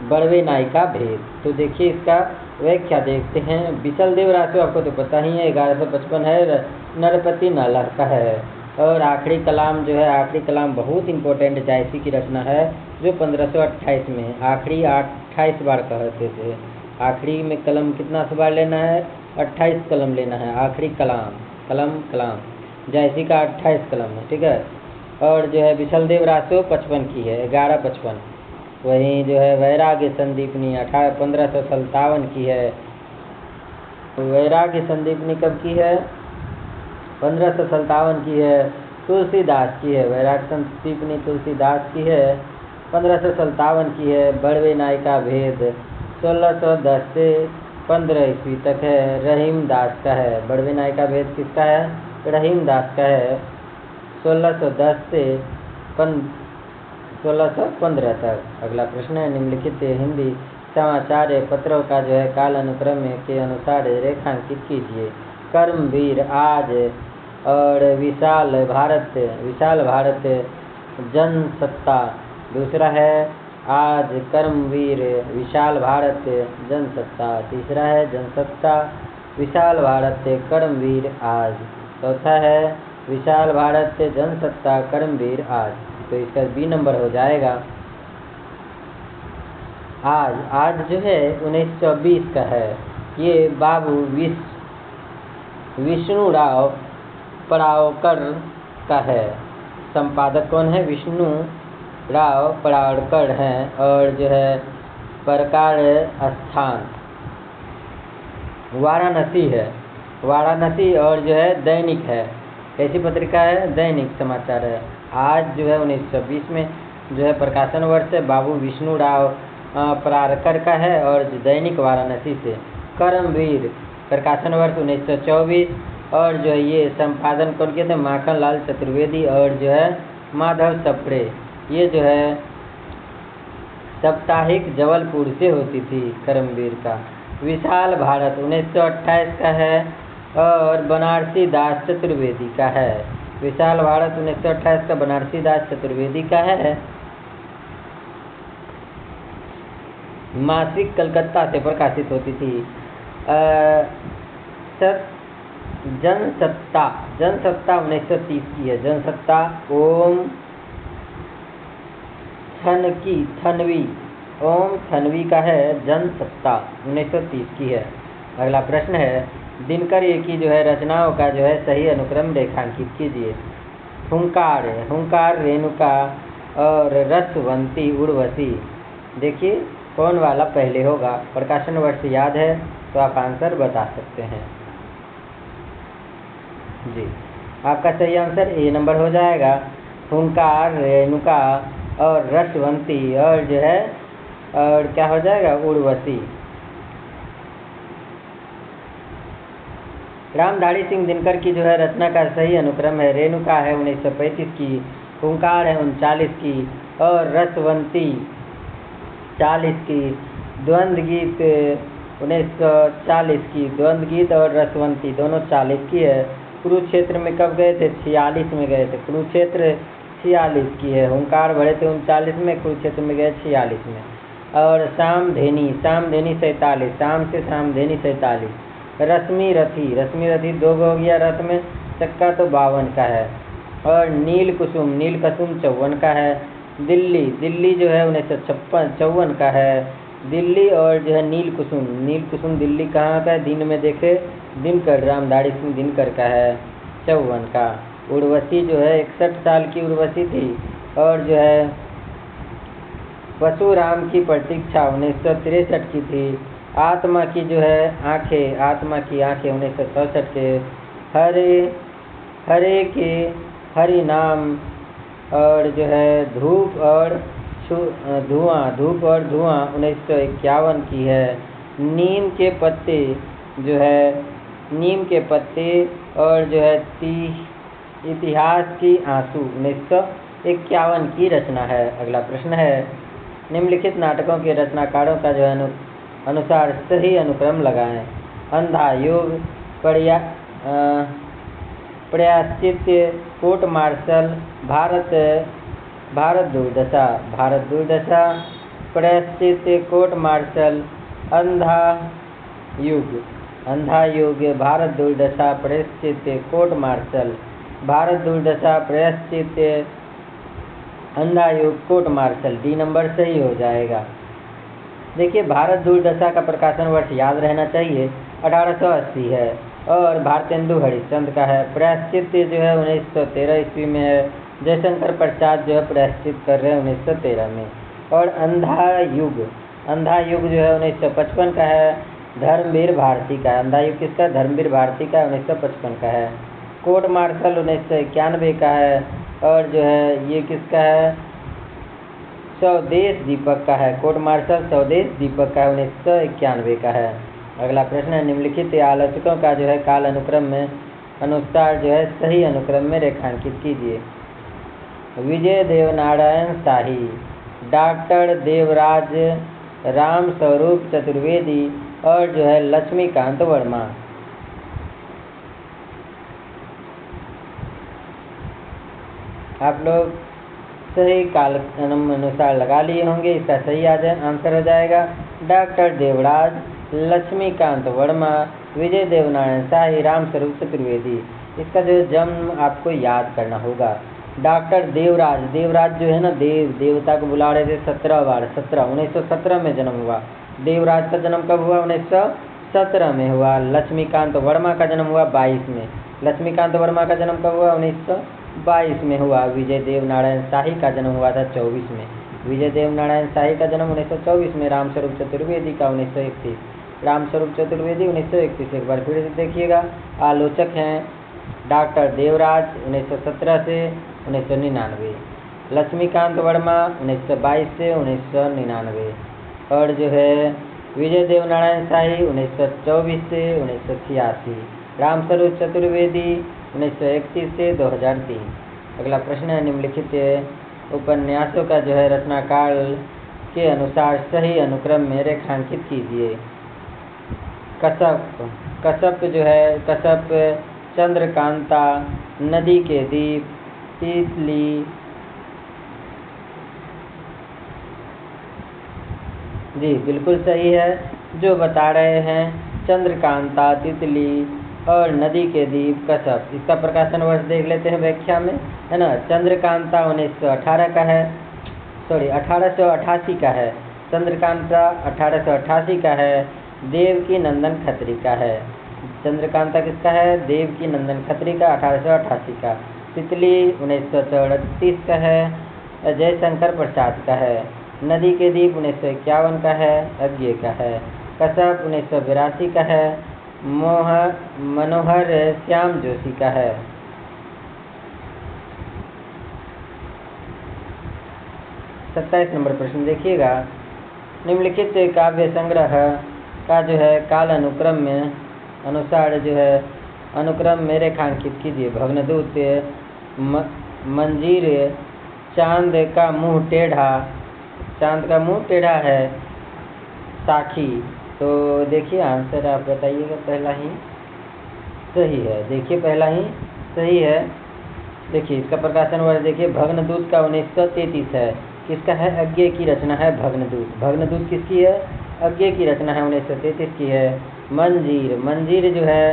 बरवे नायिका भेद। तो देखिए इसका व्याख्या देखते हैं। बिशलदेव रासो आपको तो पता ही है 1155 है, नरपति नालर का है। और आखिरी कलाम जो है, आखिरी कलाम बहुत इंपॉर्टेंट जायसी की रचना है जो 1528 में है। आखिरी 28 बार कहते थे। आखिरी में कलम कितना बार लेना है? 28 कलम लेना है। आखिरी कलाम कलम। जायसी का 28 कलम है, ठीक है। और जो है विशलदेव रासो 55 की है, 1155। वहीं जो है वैराग्य संदीपनी 1557 की है। वैराग्य संदीपनी कब की है? 1557 की है। तुलसीदास की है, वैराग्य संदीपनी तुलसीदास की है, 1557 की है। बड़वे नायिका भेद 1610 से 15 ईस्वी तक है, रहीम दास का है। बड़वे नायिका भेद किसका है? रहीम दास का है, 1610 से 1615 तक। अगला प्रश्न है, निम्नलिखित हिंदी समाचार पत्रों का जो है काल अनुक्रम के अनुसार रेखांकित कीजिए। कर्मवीर, आज और विशाल भारत जनसत्ता। दूसरा है आज, कर्मवीर, विशाल भारत जनसत्ता। तीसरा है जनसत्ता, विशाल भारत, कर्मवीर, आज। चौथा है विशाल भारत जनसत्ता, कर्मवीर, आज। तो इसका बी नंबर हो जाएगा। आज जो है 1920 का है। ये बाबू विष्णुराव परावकर का है। संपादक कौन है? विष्णुराव परावकर हैं। और जो है प्रकार स्थान वाराणसी है, वाराणसी। और जो है दैनिक है, कैसी पत्रिका है? दैनिक समाचार है। आज जो है 1920 में जो है प्रकाशन वर्ष है बाबू विष्णुराव परावकर का है, और दैनिक वाराणसी से। कर्मवीर प्रकाशन वर्ष 1924। और जो है ये संपादन कौन किए थे? माखन लाल चतुर्वेदी और जो है माधव सप्रे। ये जो है साप्ताहिक जबलपुर से होती थी कर्मवीर का। विशाल भारत 1928 का है और बनारसी दास चतुर्वेदी का है। विशाल भारत 1928 का बनारसी दास चतुर्वेदी का है। मासिक कलकत्ता से प्रकाशित होती थी। जनसत्ता 1930 की है। जनसत्ता ओम थनवी का है। जनसत्ता 1930 की है। अगला प्रश्न है, दिनकर की जो है रचनाओं का जो है सही अनुक्रम रेखांकित कीजिए। हुंकार रेणुका और रसवंती उर्वशी। देखिए कौन वाला पहले होगा? प्रकाशन वर्ष याद है तो आप आंसर बता सकते हैं। जी, आपका सही आंसर ए नंबर हो जाएगा। हुंकार, रेणुका और रसवंती, और जो है और क्या हो जाएगा? उर्वशी। रामधारी सिंह दिनकर की जो है रचना का सही अनुक्रम है। रेणुका है 1935 की, हुंकार है 39 की, और रसवंती 40 की। द्वंद्व गीत 1940 की। द्वंद्व गीत और रसवंती दोनों 40 की है। कुरुक्षेत्र में कब गए थे? 46 में गए थे। कुरुक्षेत्र 46 की है। हुंकार भरे थे 39 में, कुरुक्षेत्र में गए 46 में। और सामधेनी 47, शाम से सामधेनी 47। रश्मि रथी 2 हो गया रथ में, चक्का तो 52 का है। और नील कुसुम 54 का है। दिल्ली जो है 1954 का है। दिल्ली और जो है नील कुसुम दिल्ली कहाँ का है? दिन में देखे दिनकर, रामधारी सिंह दिनकर का है, 54 का। उर्वशी जो है 61 साल की उर्वशी थी। और जो है परशुराम की प्रतीक्षा 1963 की थी। आत्मा की जो है आंखें 1964 के। हरि नाम और जो है धूप और धुआं 1951 की है। नीम के पत्ते और जो है इतिहास की आंसू 1951 की रचना है। अगला प्रश्न है, निम्नलिखित नाटकों के रचनाकारों का जो है अनुसार सही अनुक्रम लगाएं। अंधा युग, प्रायश्चित, कोर्ट मार्शल, भारत दुर्दशा, प्रायश्चित, कोर्ट मार्शल, अंधा युग, भारत दुर्दशा, प्रायश्चित, कोर्ट मार्शल, भारत दुर्दशा, प्रायश्चित, अंधा युग, कोर्ट मार्शल। डी नंबर सही हो जाएगा। देखिए भारत दुर्दशा का प्रकाशन वर्ष याद रहना चाहिए, 1880 है। और भारतेंदु हरिश्चंद्र का है। प्रायश्चित जो है 1913 ईस्वी में है। जयशंकर प्रसाद जो है प्रायश्चित कर रहे हैं 1913 में। और अंधा युग जो है 1955 का है। धर्मवीर भारती का है। अंधा युग किसका? धर्मवीर भारती का 1955 का है। कोर्ट मार्शल 1991 का है। और जो है ये किसका है? स्वदेश दीपक का है। कोर्ट मार्शल स्वदेश दीपक का 1991 का है। अगला प्रश्न है, निम्नलिखित आलोचकों का जो है काल अनुक्रम में अनुसार जो है सही अनुक्रम में रेखांकित कीजिए। विजय देवनारायण शाही, डॉक्टर देवराज, राम स्वरूप चतुर्वेदी और जो है लक्ष्मीकांत वर्मा। आप लोग सही काल अनुसार लगा लिए होंगे। इसका सही आंसर हो जाएगा डॉक्टर देवराज, लक्ष्मीकांत वर्मा, विजय देवनारायण शाही, राम स्वरूप चतुर्वेदी। इसका जो जन्म आपको याद करना होगा। डॉक्टर देवराज जो है ना, देवता को बुला रहे थे 1917 में जन्म हुआ। देवराज का जन्म कब हुआ? 1917 में हुआ। लक्ष्मीकांत वर्मा का जन्म हुआ 22 में। लक्ष्मीकांत वर्मा का जन्म कब हुआ? 1922 में हुआ। विजय देवनारायण शाही का जन्म हुआ था 24 में। विजय देवनारायण शाही का जन्म 1924 में। राम स्वरूप चतुर्वेदी का 1931। राम स्वरूप चतुर्वेदी 1931। एक बार फिर से देखिएगा। आलोचक हैं डॉक्टर देवराज 1917 से 1999, लक्ष्मीकांत वर्मा 1922 से 1999 और जो है विजय देवनारायण शाही 1924 से 1986, राम स्वरूप चतुर्वेदी 1931 से 2003। अगला प्रश्न है, निम्नलिखित उपन्यासों का जो है रचनाकाल के अनुसार सही अनुक्रम में रेखांकित कीजिए। कसप जो है कसप, चंद्रकांता, नदी के दीप, तितली। जी बिल्कुल सही है जो बता रहे हैं, चंद्रकांता, तितली और नदी के दीप, कसप। इसका प्रकाशन वर्ष देख लेते हैं व्याख्या में, है ना। चंद्रकांता 1918 का है, 1888 का है। चंद्रकांता 1888 का है। देवकी नंदन खत्री का है। चंद्रकांता किसका है? देवकी नंदन खत्री का, 1888 का। तितली 1934 का है, जयशंकर प्रसाद का है। नदी के दीप 1951 का है, अज्ञे का है। कसप 1982 का है, मनोहर श्याम जोशी का है। सत्ताईस नंबर प्रश्न देखिएगा। निम्नलिखित काव्य संग्रह का जो है काल अनुक्रम में अनुसार जो है अनुक्रम में रेखांकित कीजिए। भग्नदूत, मंजीर, चांद का मुंह टेढ़ा है, साखी। तो देखिए आंसर आप बताइएगा। पहला ही सही है। देखिए पहला ही सही है। देखिए इसका प्रकाशन वर्ष देखिए, भग्नदूत का 1933 है। किसका है? अज्ञे की रचना है भग्नदूत। भग्नदूत किसकी है? अज्ञे की रचना है, 1933 की है। मंजीर जो है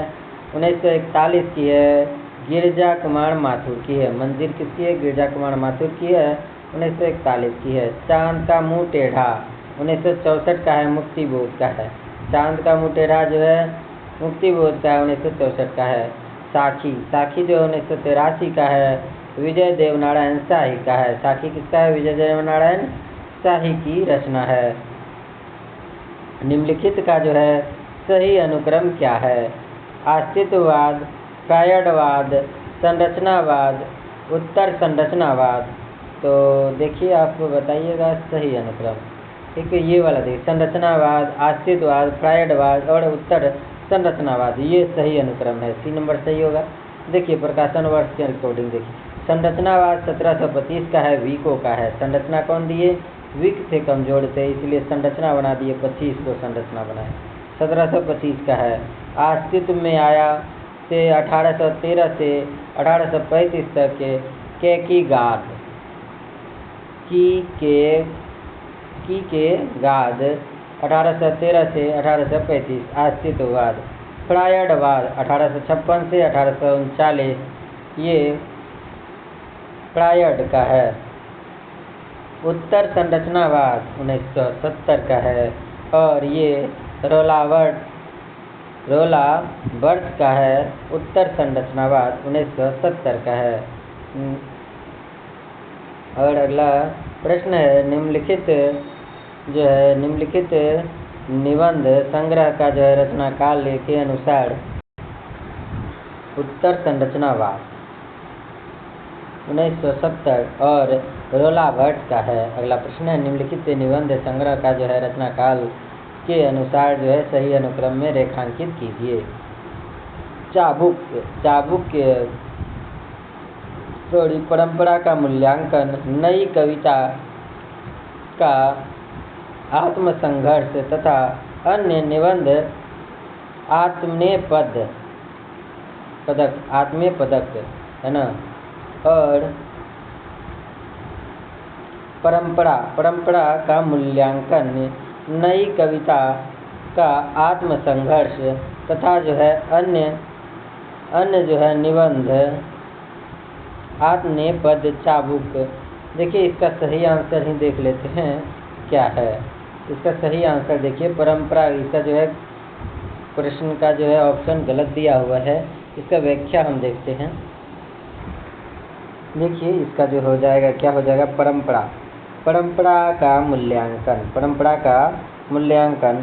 1941 की है, गिरजा कुमार माथुर की है। मंजीर किसकी है? गिरजा कुमार माथुर की है, 1941 की है। चांद का मुंह टेढ़ा 1964 का है, मुक्तिबोध का है। चांद का मुंह टेढ़ा जो है मुक्तिबोध का है, 1964 का है। साखी जो 1983 का है, विजय देवनारायण शाही का है। साखी किसका है? विजय देवनारायण शाही की रचना है। निम्नलिखित का जो है सही अनुक्रम क्या है? अस्तित्ववाद, फ्रायडवाद, संरचनावाद, उत्तर संरचनावाद। तो देखिए आप बताइएगा सही अनुक्रम। ठीक है, ये वाला देखिए, संरचनावाद, अस्तित्ववाद, फ्रायडवाद और उत्तर संरचनावाद, ये सही अनुक्रम है। सी नंबर सही होगा। देखिए प्रकाशन वर्ष के अकॉर्डिंग देखिए, संरचनावाद 1725 का है, विको का है। संरचना कौन दिए? विक से कमजोर थे, इसलिए संरचना बना दिए, 25 को संरचना बनाए। 1725 का है। अस्तित्व में आया से 1813 से 1835 तक केकीगाड की गाद 1813 से 1835। अस्तित्ववाद। फ्रायडवाद 1856 से 1839, ये फ्रायड का है। उत्तर संरचनावाद 1970 का है और ये रोला वर्ष का है। उत्तर संरचनावाद 1970 का है। और अगला प्रश्न है, निम्नलिखित निबंध संग्रह का जो है रचना काल के अनुसार उत्तर संरचनावाद 1970 और रोला वर्ष का है। अगला प्रश्न है, निम्नलिखित निबंध संग्रह का जो है रचना काल के अनुसार जो है सही अनुक्रम में रेखांकित कीजिए। चाबुक परंपरा का मूल्यांकन, नई कविता का आत्मसंघर्ष तथा अन्य निबंध, आत्मीय पदक है ना, और परंपरा का मूल्यांकन, नई कविता का आत्मसंघर्ष तथा जो है अन्य जो है निबंध, आत्मीय पद, चाबुक। देखिए इसका सही आंसर ही देख लेते हैं क्या है। इसका सही आंसर देखिए परंपरा। इसका जो है प्रश्न का जो है ऑप्शन गलत दिया हुआ है। इसका व्याख्या हम देखते हैं। देखिए इसका जो हो जाएगा, क्या हो जाएगा, परंपरा का मूल्यांकन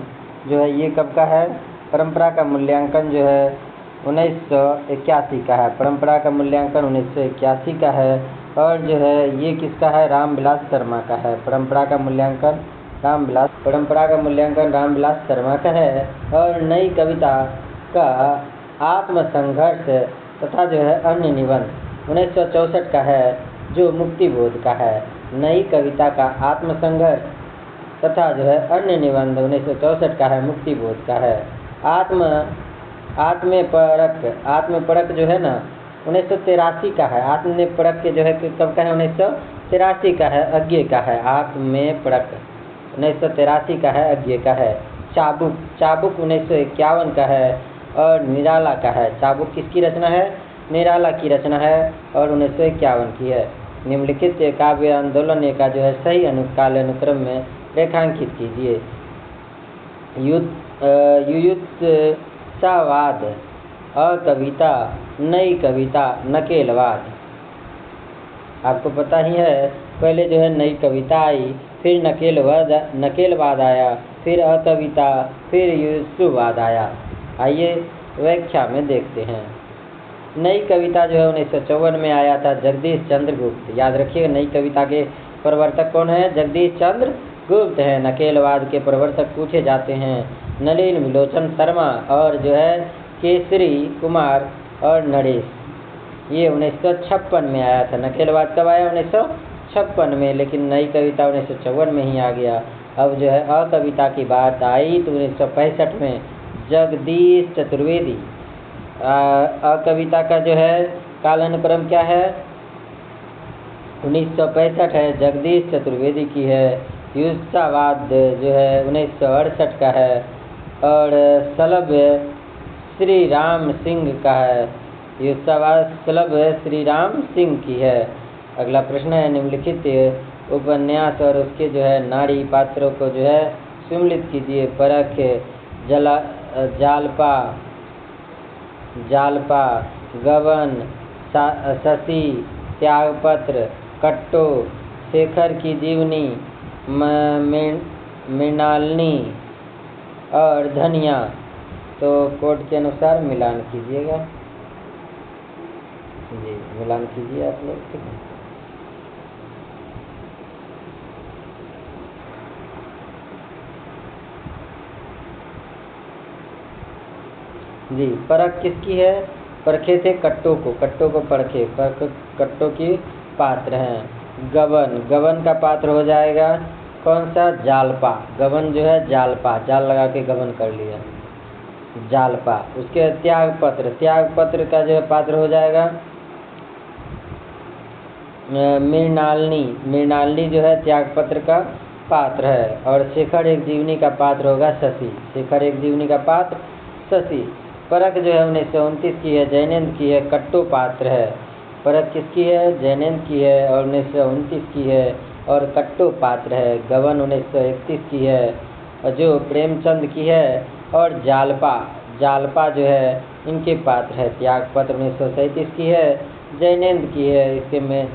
जो है ये कब का है। परंपरा का मूल्यांकन जो है 1981 का है। परंपरा का मूल्यांकन 1981 का है। और जो है ये किसका है, रामविलास शर्मा का है। परंपरा का मूल्यांकन रामविलास शर्मा का है। और नई कविता का आत्मसंघर्ष तथा जो है अन्य निबंध 1964 का है, जो मुक्तिबोध का है। नई कविता का आत्मसंघर्ष तथा जो है अन्य निबंध 1964 का है, मुक्तिबोध का है। आत्म परक जो है ना 1983 का है। आत्म परक के जो है कब का है, 1983 का है, अज्ञे का है। आत्म परक 1983 का है, अज्ञे का है। चाबुक 1951 का है और निराला का है। चाबुक किसकी रचना है, निराला की रचना है और 1951 की है। निम्नलिखित काव्य आंदोलन का जो है सही काल अनुक्रम में रेखांकित कीजिए। युयुत्सावाद, अकविता, नई कविता, नकेलवाद। आपको पता ही है, पहले जो है नई कविता आई, फिर नकेलवाद आया, फिर अकविता, फिर युयुत्सुवाद आया। आइए व्याख्या में देखते हैं। नई कविता जो है 1954 में आया था, जगदीश चंद्र गुप्त। याद रखिए नई कविता के प्रवर्तक कौन है, जगदीश चंद्र गुप्त है। नकेलवाद के प्रवर्तक पूछे जाते हैं नलिन विलोचन शर्मा और जो है केसरी कुमार और नरेश। ये 1956 में आया था। नकेलवाद कब आया, 1956 में, लेकिन नई कविता 1954 में ही आ गया। अब जो है अकविता की बात आई तो 1965 में जगदीश चतुर्वेदी। अकविता का जो है कालानुक्रम क्या है, 1965 है, जगदीश चतुर्वेदी की है। युयुत्सावाद जो है 1968 का है और सलभ श्री राम सिंह का है। युयुत्सावाद सलभ श्री राम सिंह की है। अगला प्रश्न है, निम्नलिखित उपन्यास और उसके जो है नारी पात्रों को जो है सम्मिलित कीजिए। परख, जालपा, गबन, शशि, त्यागपत्र, कट्टो, शेखर की जीवनी, मृणालिनी और धनिया। तो कोड के अनुसार मिलान कीजिएगा जी, मिलान कीजिए आप लोग, ठीक है। जी, परख किसकी है, परखे थे कट्टों को परखे, कट्टों की पात्र हैं। गबन का पात्र हो जाएगा कौन सा, जालपा। गबन जो है जालपा, जाल लगा के गबन कर लिया, जालपा। उसके त्यागपत्र का जो है पात्र हो जाएगा मृणालिनी जो है त्यागपत्र का पात्र है। और शेखर एक जीवनी का पात्र होगा शशि, शेखर एक जीवनी का पात्र शशि। परख जो है 1929 की है, जैनेन्द्र की है, कट्टो पात्र है। परख किसकी है, जैनेन्द्र की है और 1929 की है और कट्टो पात्र है। गबन 1931 की है जो प्रेमचंद की है। और जालपा जो है इनके पात्र है। त्यागपत्र 1937 की है। जैनेन्द्र की है। इसके में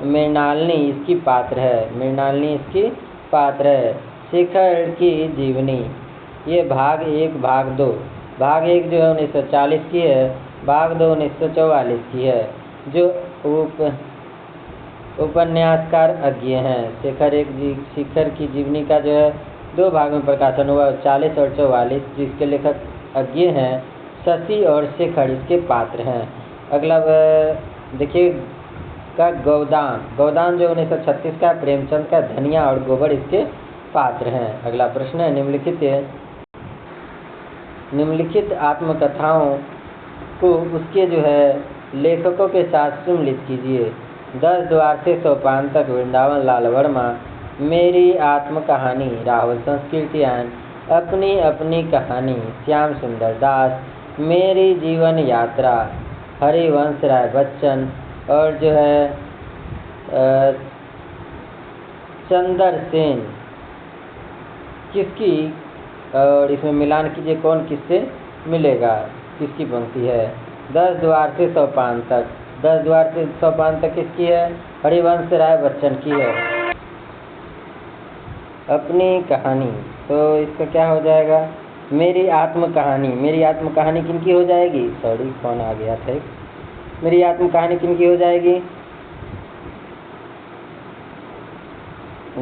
मृणालिनी इसकी पात्र है। मृणालिनी इसकी पात्र है। शिखर की जीवनी ये भाग 1 भाग 2। भाग 1 जो है 1940 की है। भाग 2 1944 की है। जो उपन्यासकार अज्ञे हैं। शिखर की जीवनी का जो है 2 भाग में प्रकाशन हुआ 40 और 44, जिसके लेखक अज्ञे हैं। शशि और शेखर इसके पात्र हैं। अगला देखिए का गोदान जो 1936 का प्रेमचंद का धनिया और गोबर इसके पात्र हैं। अगला प्रश्न है निम्नलिखित आत्मकथाओं को उसके जो है लेखकों के साथ सम्मिलित कीजिए। 10 द्वार से सोपान तक वृंदावन लाल वर्मा, मेरी आत्मकहानी राहुल संस्कृतियान, अपनी अपनी कहानी श्याम सुंदर दास, मेरी जीवन यात्रा हरिवंश राय बच्चन और जो है चंदर सेन किसकी, और इसमें मिलान कीजिए कौन किससे मिलेगा, किसकी पंक्ति है। 10 द्वार से सोपान तक, 10 द्वार से सोपान तक किसकी है, हरिवंश राय बच्चन की है। अपनी कहानी तो इसका क्या हो जाएगा, मेरी आत्मकहानी किनकी हो जाएगी, सॉरी कौन आ गया था, मेरी आत्मकहानी किनकी हो जाएगी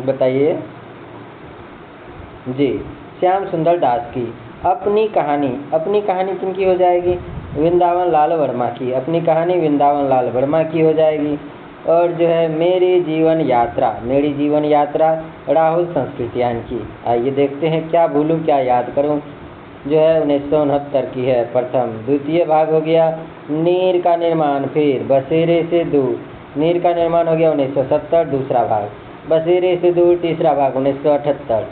बताइए जी, श्याम सुंदर दास की। अपनी कहानी किनकी हो जाएगी, वृंदावन लाल वर्मा की। अपनी कहानी वृंदावन लाल वर्मा की हो जाएगी। और जो है मेरी जीवन यात्रा राहुल संस्कृतियान की। आइए देखते हैं क्या भूलूं क्या याद करूं। जो है 1969 की है प्रथम। द्वितीय भाग हो गया नीर का निर्माण, फिर बसेरे से दूर, नीर का निर्माण हो गया 1970 दूसरा भाग, बसेरे से दूर तीसरा भाग 1978।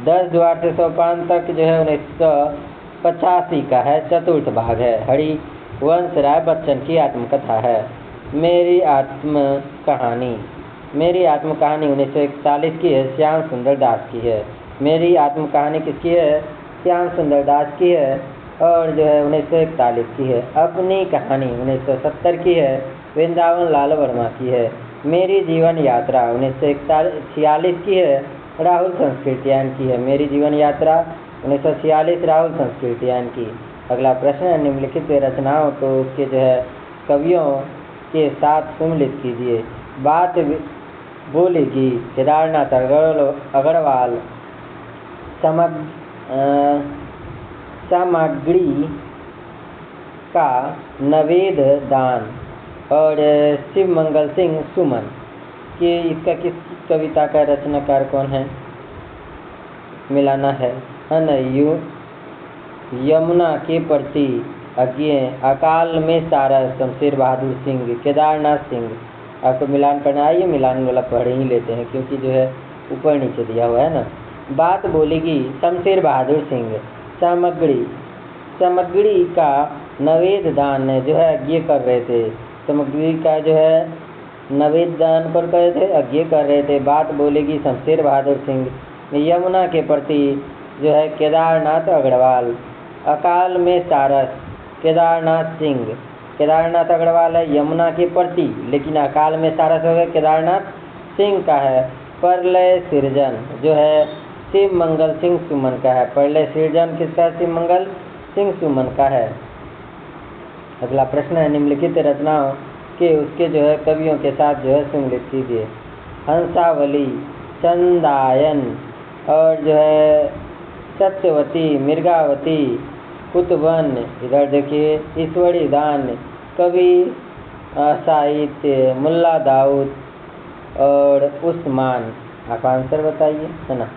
10 द्वार से सोपान तक जो है 1985 का है, चतुर्थ भाग है, हरिवंश राय बच्चन की आत्मकथा है। मेरी आत्मकहानी 1941 की है, श्याम सुंदर दास की है। मेरी आत्मकहानी किसकी है, श्याम सुंदर दास की है। और जो है 1941 की है। अपनी कहानी 1970 की है, वृंदावन लाल वर्मा की है। मेरी जीवन यात्रा 1946 की है, राहुल संस्कृतियान की है। मेरी जीवन यात्रा 1946 राहुल संस्कृतियान की। अगला प्रश्न है निम्नलिखित रचनाओं को उसके जो है कवियों के साथ सम्मिलित कीजिए। बात बोलेगी केदारनाथ अग्रवाल, सामग्री का नवेद दान और शिव मंगल सिंह सुमन कि इसका किस कविता का रचनाकार कौन है, मिलाना है ना। यमुना के प्रति अज्ञे, अकाल में सारा शमशेर बहादुर सिंह, केदारनाथ सिंह। आपको मिलान करना, आइए मिलान वाला पढ़ ही लेते हैं क्योंकि जो है ऊपर नीचे दिया हुआ है ना। बात बोलेगी शमशेर बहादुर सिंह, सामग्री का नवेद दान जो है अज्ञे कर रहे थे। सामग्री का जो है नवेद दान कर रहे थे, अज्ञे कर रहे थे। बात बोलेगी शमशेर बहादुर सिंह, यमुना के प्रति जो है केदारनाथ अग्रवाल, अकाल में सारस केदारनाथ सिंह। केदारनाथ अग्रवाल है यमुना के प्रति, लेकिन अकाल में सारस हो गए केदारनाथ सिंह का है। प्रलय सृजन जो है शिव मंगल सिंह सुमन का है। प्रलय सृजन किसका है, शिव मंगल सिंह सुमन का है। अगला प्रश्न है निम्नलिखित रचनाओं के उसके जो है कवियों के साथ जो है सम्मिलित कीजिए। हंसावली, चंदायन और जो है सत्यवती, मृगावती, कुतवन, इधर देखिए ईश्वरी दान, कवि साहित्य, मुल्ला दाऊद और उस्मान। आप आंसर बताइए, है ना।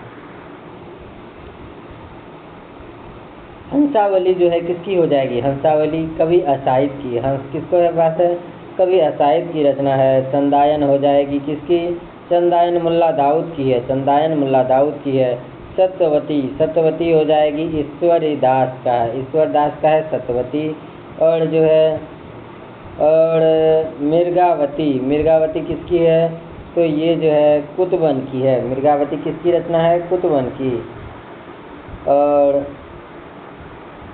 हंसावली जो है किसकी हो जाएगी, हंसावली कवि असाहिब की। हंस किसको है बात है, कवि असाहिब की रचना है। चंदायन हो जाएगी किसकी, चंदायन मुल्ला दाऊद की है, चंदायन मुल्ला दाऊद की है। सत्यवती हो जाएगी ईश्वरी दास का है, ईश्वर दास का है सत्यवती। और जो है और मृगावती किसकी है, तो ये जो है कुतवन की है। मृगावती किसकी रचना है, कुतवन की। और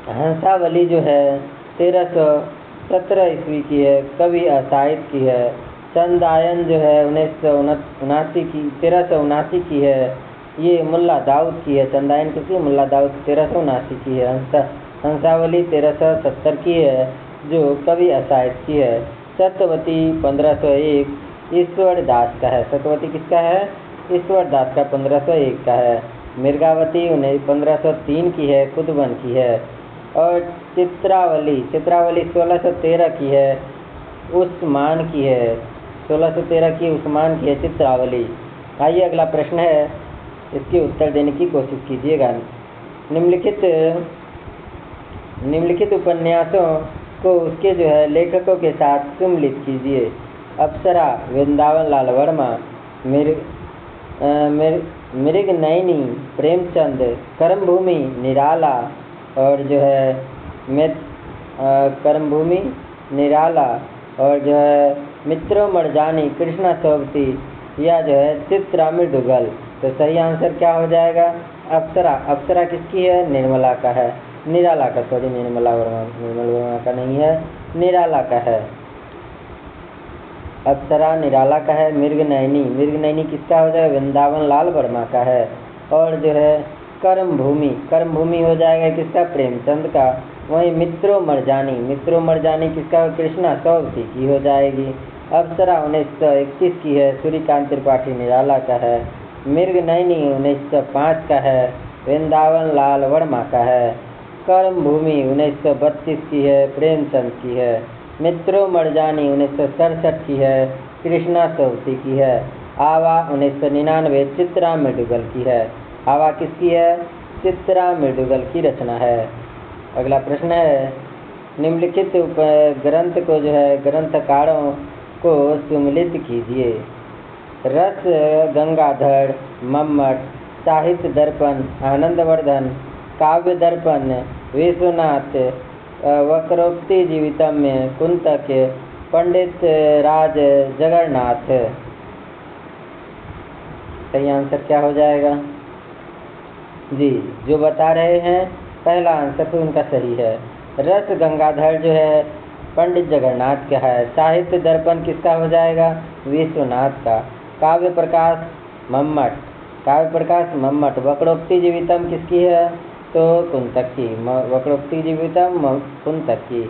हंसावली जो है 1317 ईस्वी की है, कवि असाहित की है। चंदायन जो है 1379 की है, ये मुल्ला दाऊद की है। चंदायन किसकी? मुल्ला दाऊद 1379 की है। हंसावली 1370 की है, जो कवि असाहित की है। सत्यवती 1501 ईश्वर दास का है। सत्यवती किसका है? ईश्वर दास का 1501 का है। मृगावती 1503 की है, खुदवन की है। और चित्रावली 1613 की है, उस्मान की है। 1613 की उस्मान की है चित्रावली। आइए अगला प्रश्न है, इसके उत्तर देने की कोशिश कीजिएगा। निम्नलिखित उपन्यासों को उसके जो है लेखकों के साथ सम्मिलित कीजिए। अप्सरा वृंदावन लाल वर्मा, मृगनयनी प्रेमचंद, कर्मभूमि निराला, और जो है कर्मभूमि निराला, और जो है मित्रों मर्जानी कृष्णा सोबती, या जो है चित्रा मृदुगल। तो सही आंसर क्या हो जाएगा? अप्सरा। अप्सरा किसकी है? निर्मला का है, निराला का, सॉरी निर्मल वर्मा का नहीं है, निराला का है। अप्सरा निराला का है। मृगनयनी किसका हो जाएगा? वृंदावन लाल वर्मा का है। और जो है कर्मभूमि हो जाएगा किसका? प्रेमचंद का। वहीं मित्रों मर्जानी किसका? कृष्णा सोबती की हो जाएगी। अप्सरा 1921 की है, सूर्यकांत त्रिपाठी निराला का है। मृगनयनी 1905 का है, वृंदावन लाल वर्मा का है। कर्मभूमि 1932 की है, प्रेमचंद की है। मित्रों मर्जानी 1967 की है, कृष्णा सोबती की है। आवा 1999 चित्रा मृदुगल की है। आवा किसकी है? चित्रा मृदुगल की रचना है। अगला प्रश्न है, निम्नलिखित ग्रंथ को जो है ग्रंथकारों को सम्मिलित कीजिए। रस गंगाधर, मम्मट, साहित्य दर्पण, आनंदवर्धन, काव्य दर्पण, विश्वनाथ, वक्रोक्ति जीवितम, कुंतक, पंडित राज जगन्नाथ। सही आंसर क्या हो जाएगा? जी, जो बता रहे हैं पहला आंसर तो उनका सही है। रस गंगाधर जो है पंडित जगन्नाथ का है। साहित्य दर्पण किसका हो जाएगा? विश्वनाथ का। काव्य प्रकाश मम्मट। वक्रोक्ति जीवितम किसकी है? तो कुंतक की। वक्रोक्ति जीवितम कुंतक की।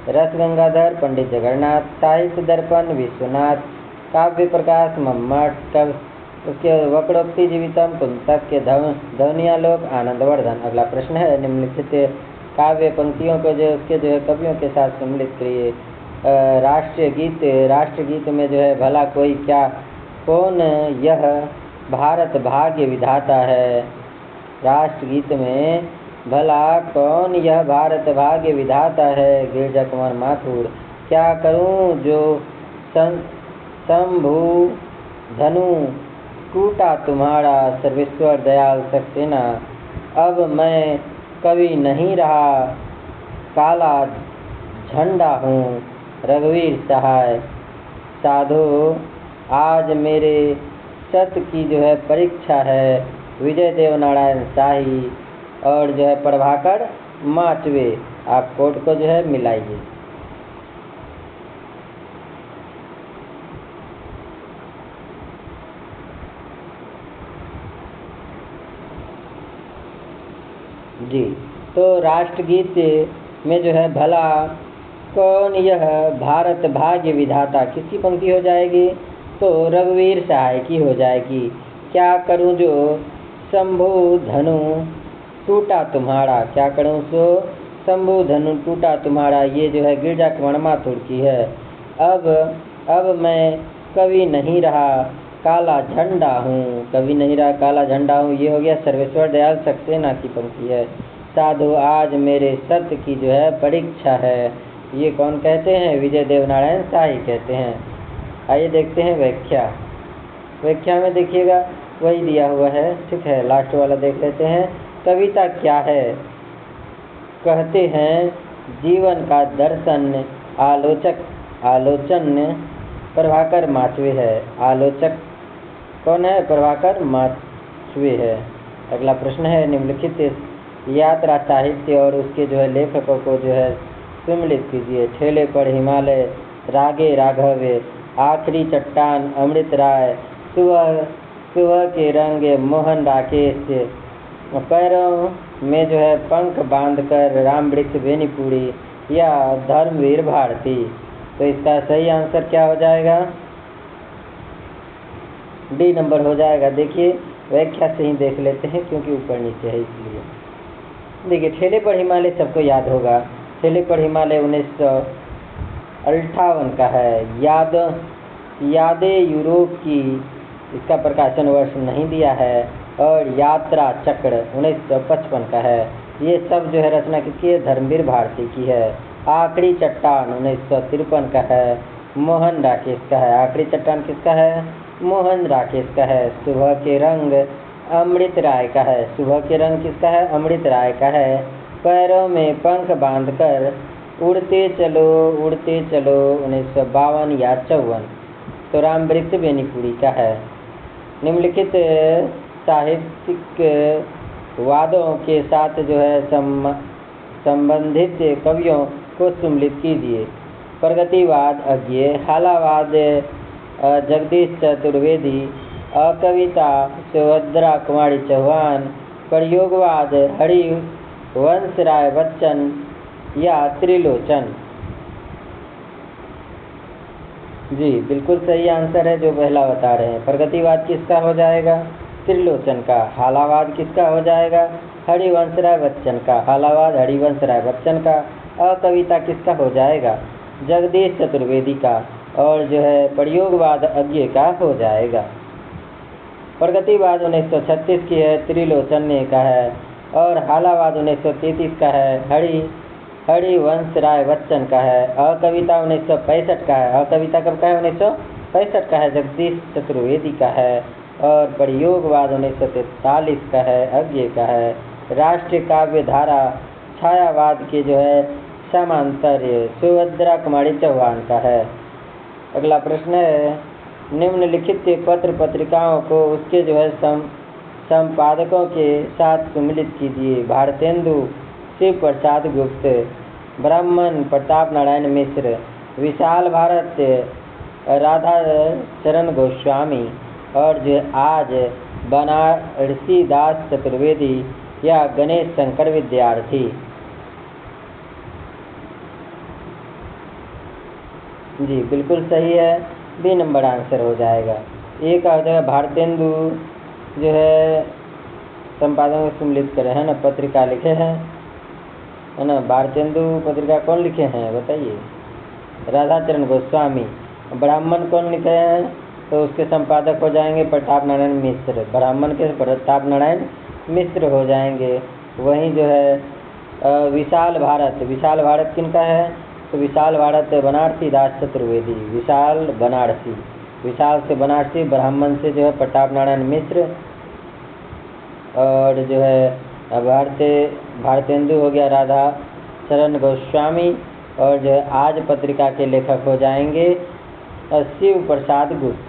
रस गंगाधर पंडित जगन्नाथ, साहित्य दर्पण विश्वनाथ, काव्य प्रकाश मम्मट, उसके वक्रोक्ति जीवितम कुंतक के, ध्वनियालोक आनंदवर्धन। अगला प्रश्न है, निम्नलिखित काव्य पंक्तियों को जो उसके जो है कवियों के साथ सम्मिलित करिए। राष्ट्रगीत में जो है भला कोई क्या, कौन यह भारत भाग्य विधाता है। राष्ट्रगीत में भला कौन यह भारत भाग्य विधाता है। गिरजा कुमार माथुर। क्या करूं जो शंभु धनु टूटा तुम्हारा, सर्वेश्वर दयाल सक्सेना। अब मैं कवि नहीं रहा, काला झंडा हूँ, रघुवीर सहाय। साधु आज मेरे सत की जो है परीक्षा है, विजय देव नारायण शाही। और जो है प्रभाकर माचवे। आप कोड को जो है मिलाइए। जी, तो राष्ट्रगीत में जो है भला कौन यह भारत भाग्य विधाता, किसकी पंक्ति हो जाएगी? तो रघुवीर सहाय की हो जाएगी। क्या करूं जो शंभु धनु टूटा तुम्हारा। क्या करूं सो शंभु धनु टूटा तुम्हारा, ये जो है गिरजा कुमार माथुर की है। अब मैं कवि नहीं रहा, काला झंडा हूँ। कवि नहीं रहा, काला झंडा हूँ, ये हो गया सर्वेश्वर दयाल सक्सेना की पंक्ति है। साधु आज मेरे सत्य की जो है परीक्षा है, ये कौन कहते हैं? विजय देव नारायण शाही कहते हैं। आइए देखते हैं व्याख्या में देखिएगा वही दिया हुआ है, ठीक है। लास्ट वाला देख लेते हैं। कविता क्या है? कहते हैं जीवन का दर्शन, आलोचन प्रभाकर माचवे है। आलोचक कौन है? प्रभाकर माचवे है। अगला प्रश्न है, निम्नलिखित यात्रा साहित्य और उसके जो है लेखकों को जो है सम्मिलित कीजिए। ठेले पर हिमालय, रागे राघव, आखिरी चट्टान, अमृत राय, सुबह सुबह के रंग, मोहन राकेश, पैरों में जो है पंख बांधकर, राम वृक्ष बेनीपुरी या धर्मवीर भारती। तो इसका सही आंसर क्या हो जाएगा? डी नंबर हो जाएगा। देखिए व्याख्या से ही देख लेते हैं क्योंकि ऊपर नीचे है इसलिए। देखिए ठेले पर हिमालय सबको याद होगा। ठेले पर हिमालय 1958 का है। यादें यूरोप की, इसका प्रकाशन वर्ष नहीं दिया है। और यात्रा चक्र 1955 का है। ये सब जो है रचना किसकी है? धर्मवीर भारती की है। आखिरी चट्टान 1953 का है। मोहन राकेश का है। आखिरी चट्टान किसका है? मोहन राकेश का है। सुबह के रंग अमृत राय का है। सुबह के रंग किसका है? अमृत राय का है। पैरों में पंख बांधकर उड़ते चलो 1952 या 54, तो राम वृक्ष बेनीपुरी का है। निम्नलिखित साहित्यिक वादों के साथ जो है संबंधित कवियों को सम्मिलित कीजिए। प्रगतिवाद अज्ञे, हालावाद जगदीश चतुर्वेदी, अकविता सुभद्रा कुमारी चौहान, प्रयोगवाद हरिवंश राय बच्चन या त्रिलोचन। जी बिल्कुल सही आंसर है जो पहला बता रहे हैं। प्रगतिवाद किसका हो जाएगा? त्रिलोचन का। हालावाद किसका हो जाएगा? हरिवंश राय बच्चन का। हालावाद हरिवंश राय बच्चन का। अकविता किसका हो जाएगा? जगदीश चतुर्वेदी का। और जो है प्रयोगवाद अज्ञे का हो जाएगा। प्रगतिवाद 1936 की है, त्रिलोचन ने का है। और हालावाद 1933 का है, हरिवंश राय बच्चन का है। अकविता 1965 का है। अकविता कब का है? 1965 का है, जगदीश चतुर्वेदी का है। और प्रयोगवाद 1943 का है, अज्ञे का है। राष्ट्रीय काव्य धारा छायावाद के जो है समांतर सुभद्रा कुमारी चौहान का है। अगला प्रश्न है, निम्नलिखित पत्र पत्रिकाओं को उसके जो है संपादकों के साथ सम्मिलित कीजिए। भारतेंदु शिव प्रसाद गुप्त, ब्राह्मण प्रताप नारायण मिश्र, विशाल भारत राधा चरण गोस्वामी, और जो आज बनारसी दास चतुर्वेदी या गणेश शंकर विद्यार्थी। जी बिल्कुल सही है, बी नंबर आंसर हो जाएगा। ए का हो जाएगा भारतेंदु जो है संपादकों को सम्मिलित करे है ना, पत्रिका लिखे हैं है ना। भारतेंदु पत्रिका कौन लिखे हैं बताइए? राधाचरण गोस्वामी। ब्राह्मण कौन लिखे हैं? तो उसके संपादक हो जाएंगे प्रताप नारायण मिश्र। ब्राह्मण के प्रताप नारायण मिश्र हो जाएंगे। वहीं जो है विशाल भारत किनका है? तो विशाल भारत बनारसी दास चतुर्वेदी। विशाल से बनारसी, ब्राह्मण से जो है प्रताप नारायण मिश्र। और जो है भारतेंदु हो गया राधा चरण गोस्वामी। और जो है आज पत्रिका के लेखक हो जाएंगे शिव प्रसाद गुप्त।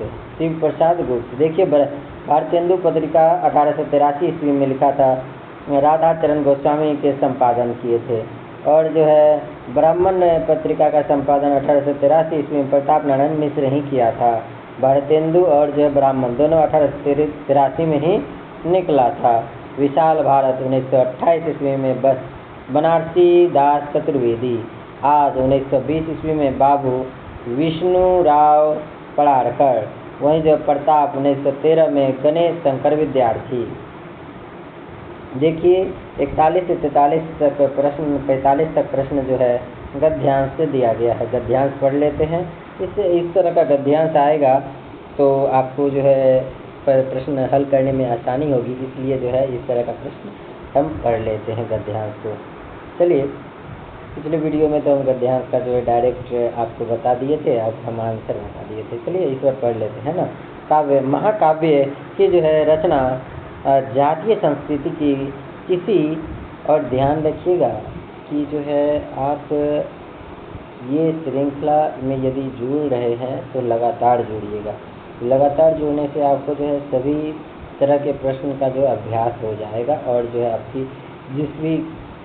देखिए भारतेंदु पत्रिका 1883 ईस्वी में लिखा था, राधा चरण गोस्वामी के संपादन किए थे। और जो है ब्राह्मण पत्रिका का संपादन 1883 ईस्वी में प्रताप नारायण मिश्र ही किया था। भारतेंदु और जो है ब्राह्मण दोनों 1883 में ही निकला था। विशाल भारत 1928 ईस्वी में बनारसी दास चतुर्वेदी। आज 1920 ईस्वी में बाबू विष्णु राव पड़ारकर। वहीं जो प्रताप 1913 में गणेश शंकर विद्यार्थी। देखिए 41 से 43 तक प्रश्न, 45 तक प्रश्न जो है गद्यांश से दिया गया है। गद्यांश पढ़ लेते हैं। इससे इस तरह का गद्यांश आएगा तो आपको जो है प्रश्न हल करने में आसानी होगी, इसलिए जो है इस तरह का प्रश्न हम पढ़ लेते हैं गद्यांश को। चलिए पिछले वीडियो में तो हम गद्यांश का जो है डायरेक्ट आपको बता दिए थे, अब हम आंसर बता दिए थे। चलिए इस बार पढ़ लेते हैं ना। महाकाव्य की जो है रचना जातीय संस्कृति की किसी, और ध्यान रखिएगा कि जो है आप ये श्रृंखला में यदि जुड़ रहे हैं तो लगातार जुड़िएगा। लगातार जुड़ने से आपको जो है सभी तरह के प्रश्न का जो अभ्यास हो जाएगा और जो है आपकी जिस भी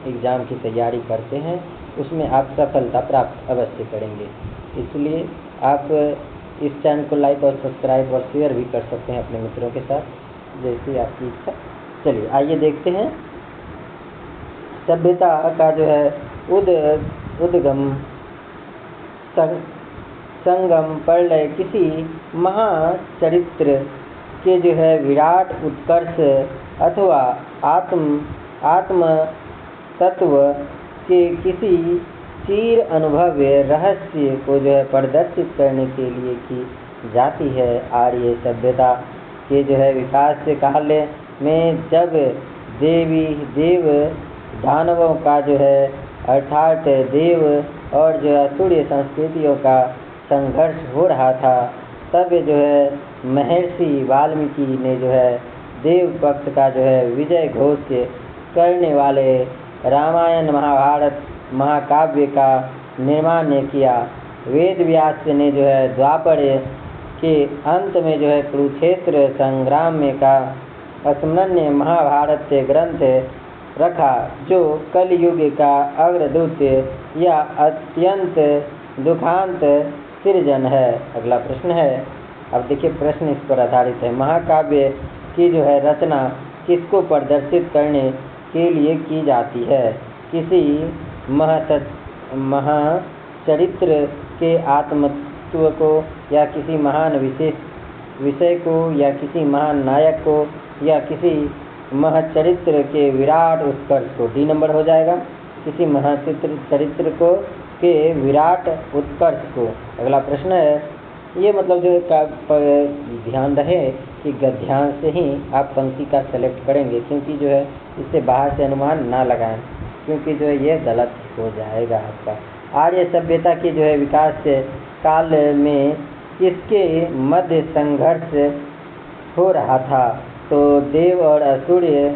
एग्ज़ाम की तैयारी करते हैं उसमें आप सफलता प्राप्त अवश्य करेंगे। इसलिए आप इस चैनल को लाइक और सब्सक्राइब और शेयर भी कर सकते हैं अपने मित्रों के साथ, जैसी आपकी इच्छा। चलिए आइए देखते हैं सभ्यता का जो है उद्गम संगम प्रलय किसी महाचरित्र के जो है विराट उत्कर्ष अथवा आत्म तत्व के किसी चीर अनुभव्य रहस्य को जो है प्रदर्शित करने के लिए की जाती है। आर्य सभ्यता के जो है विकास से काल में जब देव दानवों का जो है अर्थात देव और जो असुरीय संस्कृतियों का संघर्ष हो रहा था, तब जो है महर्षि वाल्मीकि ने जो है देव पक्ष का जो है विजय घोष करने वाले रामायण महाभारत महाकाव्य का निर्माण ने किया। वेद व्यास ने जो है द्वापर के अंत में जो है कुरुक्षेत्र संग्राम में का स्मरणीय महाभारत से ग्रंथ रखा, जो कलयुग का अग्रदूत या अत्यंत दुखांत सृजन है। अगला प्रश्न है, अब देखिए प्रश्न इस पर आधारित है। महाकाव्य की जो है रचना किसको प्रदर्शित करने के लिए की जाती है? किसी महाचरित्र के आत्मत्व को, या किसी महान विषय को, या किसी महान नायक को, या किसी महाचरित्र के विराट उत्कर्ष को। डी नंबर हो जाएगा, किसी महाचरित्र को के विराट उत्कर्ष को। अगला प्रश्न है, ये मतलब जो ध्यान रहे कि गद्यांश से ही आप पंक्ति का सेलेक्ट करेंगे, क्योंकि जो है इससे बाहर से अनुमान ना लगाएं, क्योंकि जो है ये गलत हो जाएगा आपका। आर्य सभ्यता की जो है विकास से काल में किसके मध्य संघर्ष हो रहा था? तो देव और असुरीय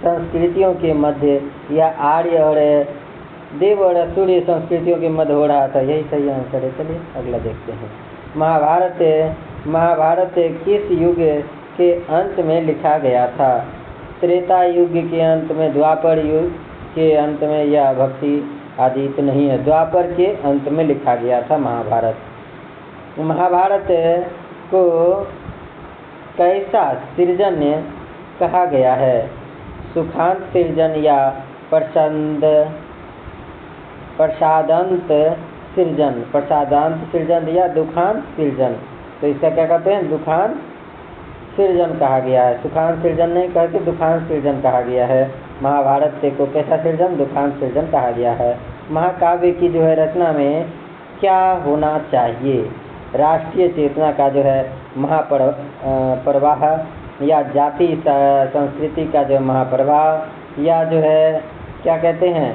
संस्कृतियों के मध्य, या आर्य और देव और असुरीय संस्कृतियों के मध्य हो रहा था। यही सही आंसर है। चलिए अगला देखते हैं। महाभारत किस युग के अंत में लिखा गया था? त्रेता युग के अंत में, द्वापर युग के अंत में, या भक्ति आदि तो नहीं है, द्वापर के अंत में लिखा गया था महाभारत। महाभारत को कैसा सृजन कहा गया है? सुखांत सृजन, या प्रसादांत सृजन, या दुखांत सृजन? तो इसका क्या कहते हैं? दुखांत सृजन कहा गया है। सुखांत सृजन नहीं कहते, दुखांत सृजन कहा गया है। महाभारत को कैसा सृजन? दुखांत सृजन कहा गया है। महाकाव्य की जो है रचना में क्या होना चाहिए? राष्ट्रीय चेतना का जो है महाप्रवाह, या जाति संस्कृति का जो महाप्रवाह, या जो है क्या कहते हैं,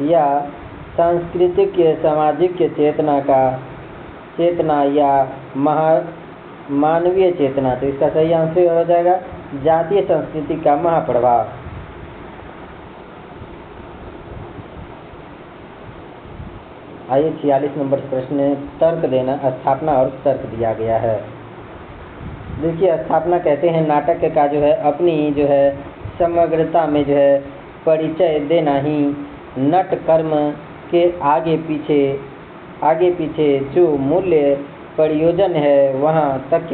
या सांस्कृतिक सामाजिक चेतना का या मानवीय चेतना? तो इसका सही आंसर हो जाएगा जातीय संस्कृति का महाप्रभाव। आइए 46 नंबर प्रश्न, तर्क देना। स्थापना और तर्क दिया गया है। देखिए स्थापना कहते हैं नाटक का जो है अपनी जो है समग्रता में जो है परिचय देना ही नट कर्म के आगे पीछे जो मूल्य प्रयोजन है वहाँ तक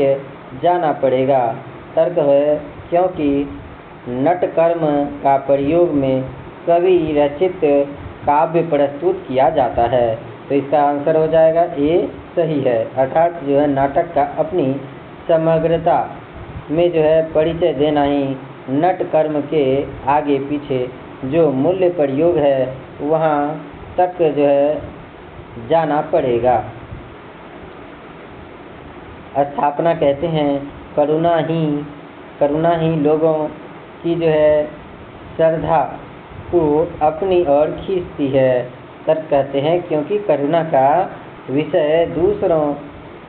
जाना पड़ेगा। तर्क है क्योंकि नट कर्म का प्रयोग में कवि रचित काव्य प्रस्तुत किया जाता है। तो इसका आंसर हो जाएगा ए सही है। अर्थात जो है नाटक का अपनी समग्रता में जो है परिचय देना ही नट कर्म के आगे पीछे जो मूल्य प्रयोग है वहाँ तक जो है जाना पड़ेगा। स्थापना कहते हैं करुणा ही लोगों की जो है श्रद्धा को अपनी ओर खींचती है। तर्क कहते हैं क्योंकि करुणा का विषय दूसरों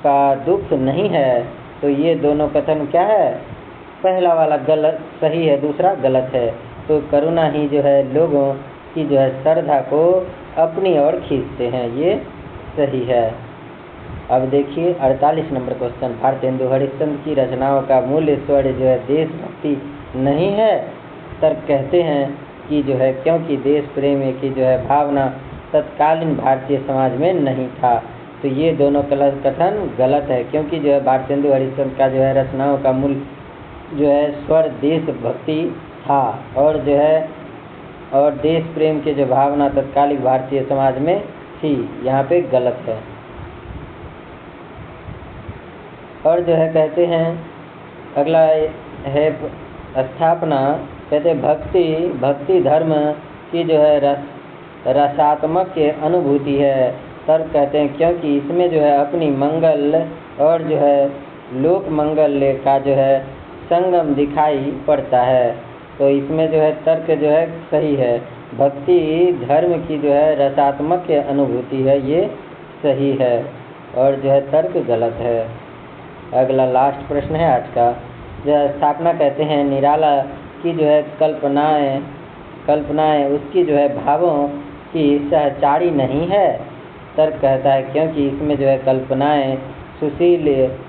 का दुख नहीं है। तो ये दोनों कथन क्या है? पहला वाला गलत सही है, दूसरा गलत है। तो करुणा ही जो है लोगों की जो है श्रद्धा को अपनी ओर खींचते हैं, ये सही है। अब देखिए 48 नंबर क्वेश्चन। भारतेंदु हरिश्चंद्र की रचनाओं का मूल स्वर जो है देशभक्ति नहीं है। तर्क कहते हैं कि जो है क्योंकि देश प्रेम की जो है भावना तत्कालीन भारतीय समाज में नहीं था। तो ये दोनों कथन गलत है, क्योंकि जो है भारतेंदु हरिश्चंद्र का जो है रचनाओं का मूल जो है स्वर देश भक्ति था, और जो है और देश प्रेम की जो भावना तत्कालीन भारतीय समाज में थी, यहाँ पे गलत है। और जो है कहते हैं अगला है स्थापना, कहते हैं भक्ति धर्म की जो है रसात्मक अनुभूति है। तर्क कहते हैं क्योंकि इसमें जो है अपनी मंगल और जो है लोक मंगल का जो है संगम दिखाई पड़ता है। तो इसमें जो है तर्क जो है सही है, भक्ति धर्म की जो है रसात्मक अनुभूति है, ये सही है, और जो है तर्क गलत है। अगला लास्ट प्रश्न है आज का, जो है स्थापना कहते हैं निराला की जो है कल्पनाएं उसकी जो है भावों की सहचारी नहीं है। तर्क कहता है क्योंकि इसमें जो है कल्पनाएं सुशील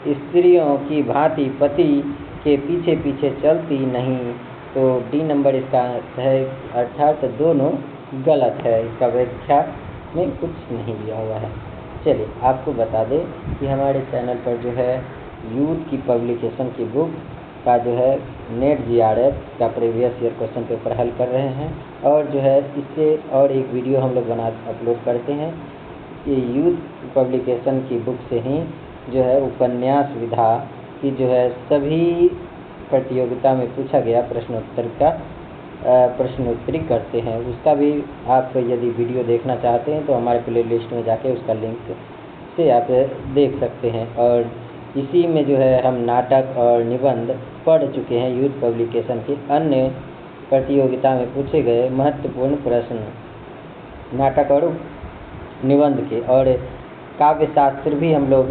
स्त्रियों की भांति पति के पीछे पीछे चलती नहीं। तो डी नंबर इसका है, अर्थात दोनों गलत है, इसका व्याख्या में कुछ नहीं दिया हुआ है। चलिए आपको बता दें कि हमारे चैनल पर जो है यूथ की पब्लिकेशन की बुक का जो है नेट GRF का प्रीवियस ईयर क्वेश्चन पेपर हल कर रहे हैं, और जो है इससे और एक वीडियो हम लोग अपलोड करते हैं। ये यूथ पब्लिकेशन की बुक से ही जो है उपन्यास विधा की जो है सभी प्रतियोगिता में पूछा गया प्रश्नोत्तर का प्रश्नोत्तरी करते हैं। उसका भी आप यदि वीडियो देखना चाहते हैं तो हमारे प्ले लिस्ट में जाके उसका लिंक से आप देख सकते हैं। और इसी में जो है हम नाटक और निबंध पढ़ चुके हैं यूथ पब्लिकेशन के अन्य प्रतियोगिता में पूछे गए महत्वपूर्ण प्रश्न नाटक और निबंध के, और काव्य शास्त्र भी हम लोग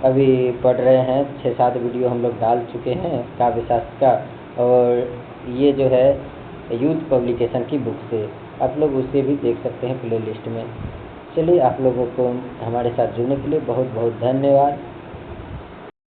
अभी पढ़ रहे हैं। 6-7 वीडियो हम लोग डाल चुके हैं काव्य शास्त्र का, और ये जो है यूथ पब्लिकेशन की बुक से आप लोग उसे भी देख सकते हैं प्ले लिस्ट में। चलिए आप लोगों को हमारे साथ जुड़ने के लिए बहुत बहुत धन्यवाद।